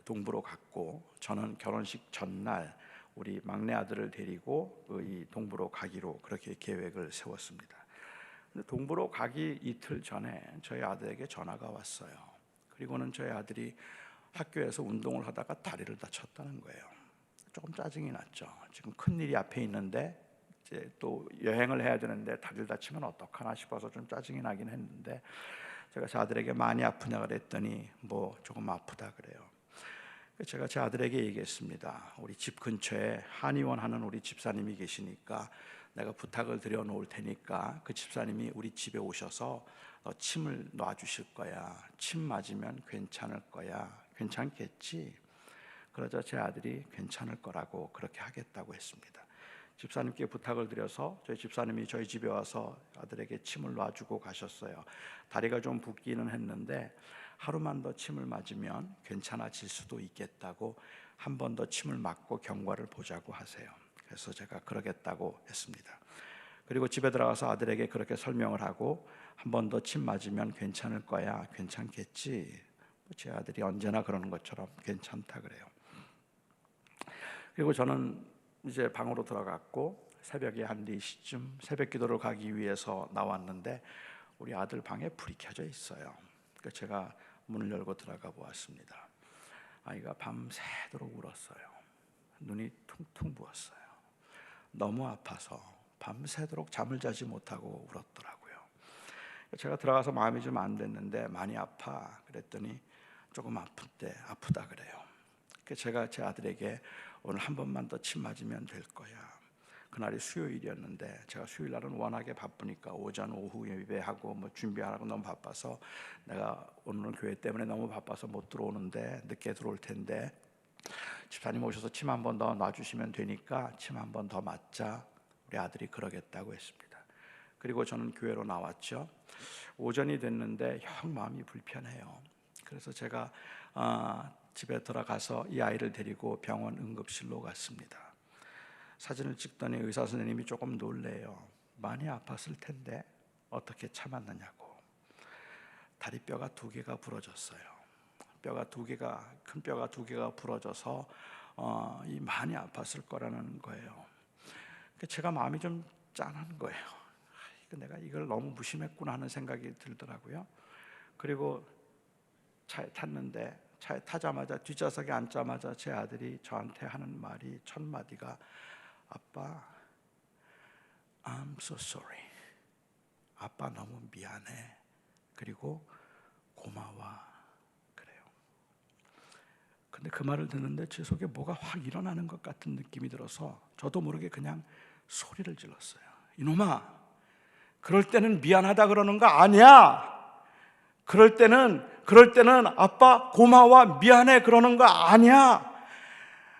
S1: 동부로 갔고, 저는 결혼식 전날 우리 막내 아들을 데리고 이 동부로 가기로 그렇게 계획을 세웠습니다. 근데 동부로 가기 이틀 전에 저희 아들에게 전화가 왔어요. 그리고는 저희 아들이 학교에서 운동을 하다가 다리를 다쳤다는 거예요. 조금 짜증이 났죠. 지금 큰일이 앞에 있는데 이제 또 여행을 해야 되는데 다리를 다치면 어떡하나 싶어서 좀 짜증이 나긴 했는데, 제가 제 아들에게 많이 아프냐 그랬더니 뭐 조금 아프다 그래요. 제가 제 아들에게 얘기했습니다. 우리 집 근처에 한의원 하는 우리 집사님이 계시니까 내가 부탁을 드려 놓을 테니까 그 집사님이 우리 집에 오셔서 침을 놔주실 거야. 침 맞으면 괜찮을 거야. 괜찮겠지? 그러자 제 아들이 괜찮을 거라고 그렇게 하겠다고 했습니다. 집사님께 부탁을 드려서 저희 집사님이 저희 집에 와서 아들에게 침을 놔주고 가셨어요. 다리가 좀 붓기는 했는데 하루만 더 침을 맞으면 괜찮아질 수도 있겠다고, 한 번 더 침을 맞고 경과를 보자고 하세요. 그래서 제가 그러겠다고 했습니다. 그리고 집에 들어가서 아들에게 그렇게 설명을 하고, 한 번 더 침 맞으면 괜찮을 거야. 괜찮겠지? 제 아들이 언제나 그러는 것처럼 괜찮다 그래요. 그리고 저는 이제 방으로 들어갔고, 새벽에 한 4시쯤 새벽 기도를 가기 위해서 나왔는데 우리 아들 방에 불이 켜져 있어요. 그러니까 제가 문을 열고 들어가 보았습니다. 아이가 밤새도록 울었어요. 눈이 퉁퉁 부었어요. 너무 아파서 밤새도록 잠을 자지 못하고 울었더라고요. 제가 들어가서 마음이 좀 안 됐는데 많이 아파 그랬더니 조금 아프다 그래요. 제가 제 아들에게 오늘 한 번만 더 침 맞으면 될 거야. 그날이 수요일이었는데 제가 수요일 날은 워낙에 바쁘니까 오전 오후 예배하고 뭐 준비하라고 너무 바빠서, 내가 오늘 교회 때문에 너무 바빠서 못 들어오는데 늦게 들어올 텐데 집사님 오셔서 침 한 번 더 놔주시면 되니까 침 한 번 더 맞자. 우리 아들이 그러겠다고 했습니다. 그리고 저는 교회로 나왔죠. 오전이 됐는데 형 마음이 불편해요. 그래서 제가 집에 들어가서 이 아이를 데리고 병원 응급실로 갔습니다. 사진을 찍더니 의사 선생님이 조금 놀래요. 많이 아팠을 텐데 어떻게 참았느냐고. 다리뼈가 2개가 부러졌어요. 큰 뼈가 2개가 부러져서 많이 아팠을 거라는 거예요. 제가 마음이 좀 짠한 거예요. 내가 이걸 너무 무심했구나 하는 생각이 들더라고요. 그리고 차에 탔는데 차에 타자마자 뒷좌석에 앉자마자 제 아들이 저한테 하는 말이 첫 마디가 아빠, I'm so sorry. 아빠 너무 미안해. 그리고 고마워. 그래요. 근데 그 말을 듣는데 제 속에 뭐가 확 일어나는 것 같은 느낌이 들어서 저도 모르게 그냥 소리를 질렀어요. 이놈아, 그럴 때는 미안하다 그러는 거 아니야. 그럴 때는 아빠 고마워 미안해 그러는 거 아니야.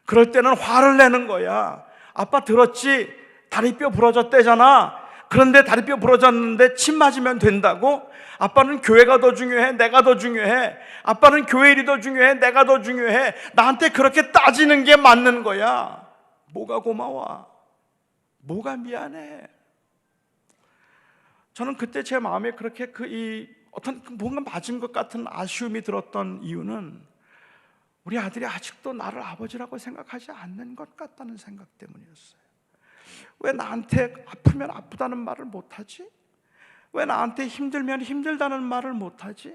S1: 그럴 때는 화를 내는 거야. 아빠 들었지? 다리뼈 부러졌대잖아. 그런데 다리뼈 부러졌는데 침 맞으면 된다고? 아빠는 교회가 더 중요해? 내가 더 중요해? 아빠는 교회 일이 더 중요해? 내가 더 중요해? 나한테 그렇게 따지는 게 맞는 거야. 뭐가 고마워? 뭐가 미안해? 저는 그때 제 마음에 그렇게 어떤 뭔가 맞은 것 같은 아쉬움이 들었던 이유는 우리 아들이 아직도 나를 아버지라고 생각하지 않는 것 같다는 생각 때문이었어요. 왜 나한테 아프면 아프다는 말을 못하지? 왜 나한테 힘들면 힘들다는 말을 못하지?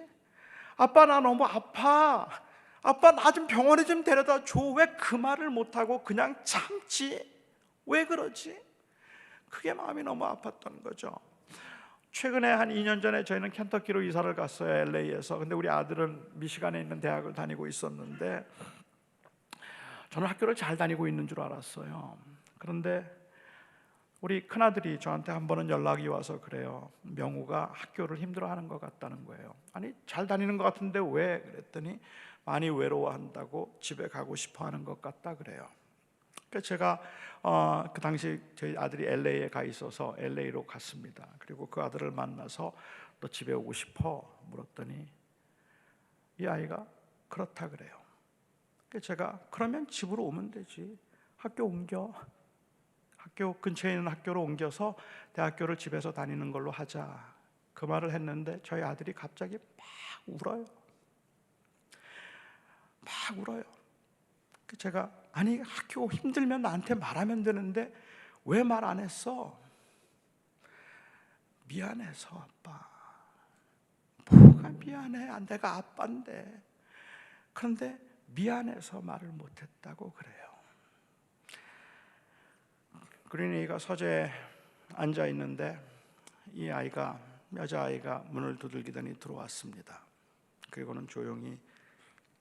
S1: 아빠 나 너무 아파. 아빠 나 좀 병원에 좀 데려다 줘. 왜 그 말을 못하고 그냥 참지? 왜 그러지? 그게 마음이 너무 아팠던 거죠. 최근에 한 2년 전에 저희는 켄터키로 이사를 갔어요. LA에서. 근데 우리 아들은 미시간에 있는 대학을 다니고 있었는데 저는 학교를 잘 다니고 있는 줄 알았어요. 그런데 우리 큰아들이 저한테 한 번은 연락이 와서 그래요. 명우가 학교를 힘들어하는 것 같다는 거예요. 아니 잘 다니는 것 같은데 왜? 그랬더니 많이 외로워한다고 집에 가고 싶어하는 것 같다 그래요. 그래서 제가 그 당시 저희 아들이 LA에 가 있어서 LA로 갔습니다. 그리고 그 아들을 만나서 너 집에 오고 싶어? 물었더니 이 아이가 그렇다 그래요. 그래서 제가 그러면 집으로 오면 되지. 학교 근처에 있는 학교로 옮겨서 대학교를 집에서 다니는 걸로 하자. 그 말을 했는데 저희 아들이 갑자기 막 울어요. 제가 아니 학교 힘들면 나한테 말하면 되는데 왜 말 안 했어? 미안해서 아빠. 뭐가 미안해? 내가 아빠인데. 그런데 미안해서 말을 못했다고 그래요. 그린이가 서재에 앉아 있는데 이 아이가 여자아이가 문을 두들기더니 들어왔습니다. 그리고는 조용히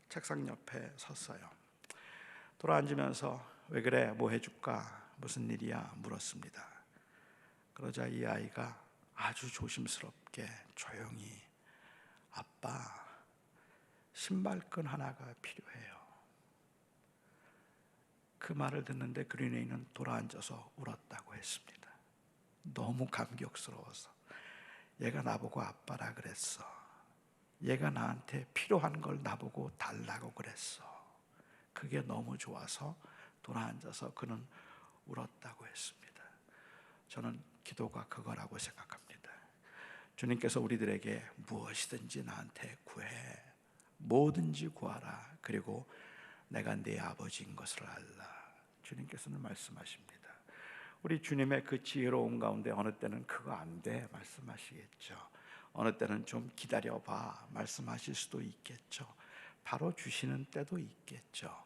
S1: 책상 옆에 섰어요. 돌아앉으면서 왜 그래? 뭐 해줄까? 무슨 일이야? 물었습니다. 그러자 이 아이가 아주 조심스럽게 조용히 아빠 신발끈 하나가 필요해요. 그 말을 듣는데 그린에이는 돌아앉아서 울었다고 했습니다. 너무 감격스러워서. 얘가 나보고 아빠라 그랬어. 얘가 나한테 필요한 걸 나보고 달라고 그랬어. 그게 너무 좋아서 돌아앉아서 그는 울었다고 했습니다. 저는 기도가 그거라고 생각합니다. 주님께서 우리들에게 무엇이든지 나한테 구해. 뭐든지 구하라. 그리고 내가 네 아버지인 것을 알라. 주님께서는 말씀하십니다. 우리 주님의 그 지혜로운 가운데 어느 때는 그거 안 돼 말씀하시겠죠. 어느 때는 좀 기다려봐 말씀하실 수도 있겠죠. 바로 주시는 때도 있겠죠.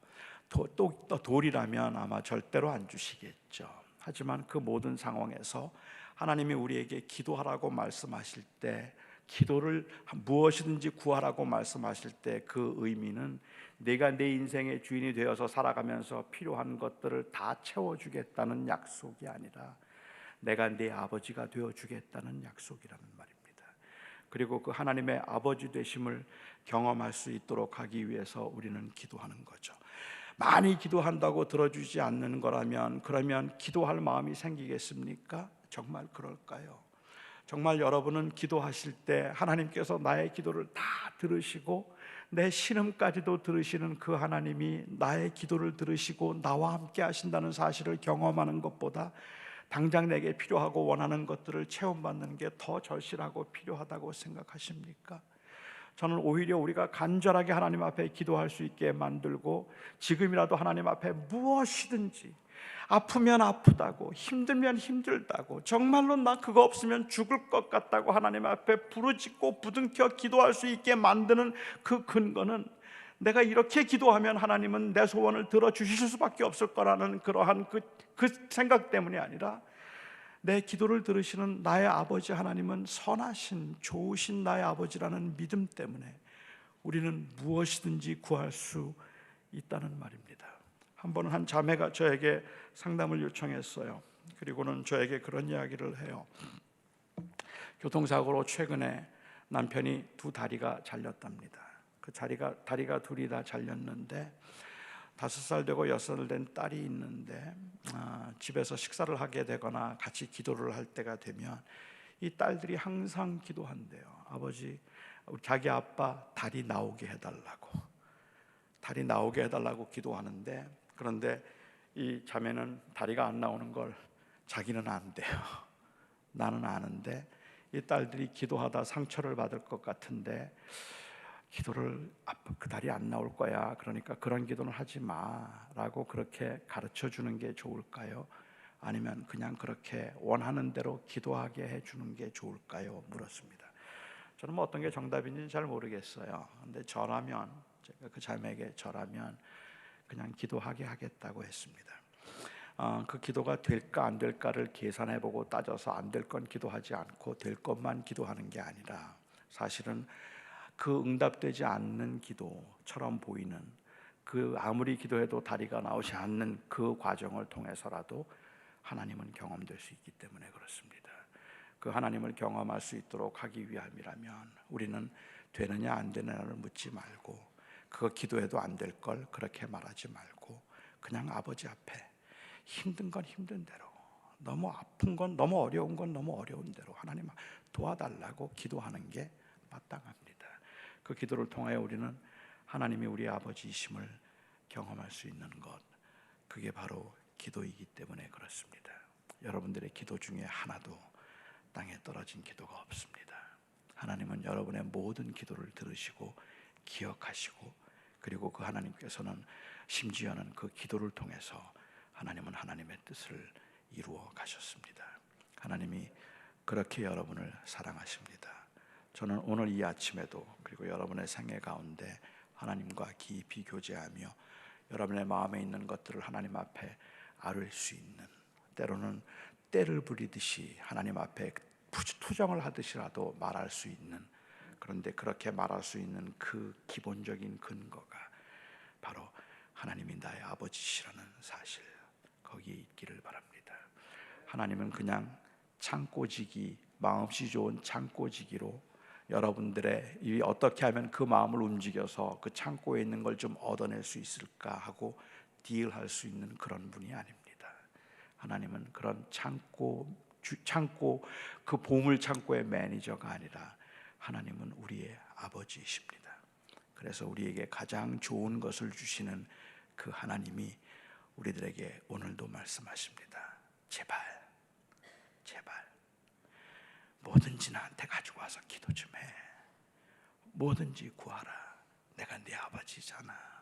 S1: 또 돌이라면 아마 절대로 안 주시겠죠. 하지만 그 모든 상황에서 하나님이 우리에게 기도하라고 말씀하실 때, 기도를 무엇이든지 구하라고 말씀하실 때 그 의미는 내가 내 인생의 주인이 되어서 살아가면서 필요한 것들을 다 채워주겠다는 약속이 아니라 내가 네 아버지가 되어주겠다는 약속이라는 말입니다. 그리고 그 하나님의 아버지 되심을 경험할 수 있도록 하기 위해서 우리는 기도하는 거죠. 많이 기도한다고 들어주지 않는 거라면 그러면 기도할 마음이 생기겠습니까? 정말 그럴까요? 정말 여러분은 기도하실 때 하나님께서 나의 기도를 다 들으시고 내 신음까지도 들으시는 그 하나님이 나의 기도를 들으시고 나와 함께 하신다는 사실을 경험하는 것보다 당장 내게 필요하고 원하는 것들을 체험받는 게 더 절실하고 필요하다고 생각하십니까? 저는 오히려 우리가 간절하게 하나님 앞에 기도할 수 있게 만들고 지금이라도 하나님 앞에 무엇이든지, 아프면 아프다고, 힘들면 힘들다고, 정말로 나 그거 없으면 죽을 것 같다고 하나님 앞에 부르짖고 부둥켜 기도할 수 있게 만드는 그 근거는 내가 이렇게 기도하면 하나님은 내 소원을 들어주실 수밖에 없을 거라는 그러한 그 생각 때문이 아니라, 내 기도를 들으시는 나의 아버지 하나님은 선하신 좋으신 나의 아버지라는 믿음 때문에 우리는 무엇이든지 구할 수 있다는 말입니다. 한 번은 한 자매가 저에게 상담을 요청했어요. 그리고는 저에게 그런 이야기를 해요. 교통사고로 최근에 남편이 두 다리가 잘렸답니다. 그 다리가 둘이 다 잘렸는데 5살 되고 6살 된 딸이 있는데 집에서 식사를 하게 되거나 같이 기도를 할 때가 되면 이 딸들이 항상 기도한대요. 아버지, 자기 아빠 다리 나오게 해달라고 기도하는데, 그런데 이 자매는 다리가 안 나오는 걸 자기는 안 돼요. 나는 아는데 이 딸들이 기도하다 상처를 받을 것 같은데 기도를 아빠 그 다리 안 나올 거야, 그러니까 그런 기도는 하지 마라고 그렇게 가르쳐 주는 게 좋을까요? 아니면 그냥 그렇게 원하는 대로 기도하게 해주는 게 좋을까요? 물었습니다. 저는 뭐 어떤 게 정답인지는 잘 모르겠어요. 근데 저라면, 제가 그 자매에게 저라면 그냥 기도하게 하겠다고 했습니다. 그 기도가 될까 안 될까를 계산해보고 따져서 안 될 건 기도하지 않고 될 것만 기도하는 게 아니라, 사실은 그 응답되지 않는 기도처럼 보이는, 그 아무리 기도해도 다리가 나오지 않는 그 과정을 통해서라도 하나님은 경험될 수 있기 때문에 그렇습니다. 그 하나님을 경험할 수 있도록 하기 위함이라면 우리는 되느냐 안 되느냐를 묻지 말고, 그거 기도해도 안 될 걸 그렇게 말하지 말고 그냥 아버지 앞에 힘든 건 힘든 대로, 너무 아픈 건, 너무 어려운 건 너무 어려운 대로 하나님 도와달라고 기도하는 게 마땅합니다. 그 기도를 통하여 우리는 하나님이 우리 아버지이심을 경험할 수 있는 것, 그게 바로 기도이기 때문에 그렇습니다. 여러분들의 기도 중에 하나도 땅에 떨어진 기도가 없습니다. 하나님은 여러분의 모든 기도를 들으시고 기억하시고, 그리고 그 하나님께서는 심지어는 그 기도를 통해서 하나님은 하나님의 뜻을 이루어 가셨습니다. 하나님이 그렇게 여러분을 사랑하십니다. 저는 오늘 이 아침에도, 그리고 여러분의 생애 가운데 하나님과 깊이 교제하며 여러분의 마음에 있는 것들을 하나님 앞에 아뢰 수 있는, 때로는 때를 부리듯이 하나님 앞에 투정을 하듯이라도 말할 수 있는, 그런데 그렇게 말할 수 있는 그 기본적인 근거가 바로 하나님이 나의 아버지시라는 사실, 거기에 있기를 바랍니다. 하나님은 그냥 창고지기, 마음씨 좋은 창고지기로 여러분들의 이 어떻게 하면 그 마음을 움직여서 그 창고에 있는 걸 좀 얻어낼 수 있을까 하고 딜할 수 있는 그런 분이 아닙니다. 하나님은 그런 창고 그 보물 창고의 매니저가 아니라 하나님은 우리의 아버지이십니다. 그래서 우리에게 가장 좋은 것을 주시는 그 하나님이 우리들에게 오늘도 말씀하십니다. 제발 뭐든지 나한테 가지고 와서 기도 좀 해. 뭐든지 구하라. 내가 네 아버지잖아.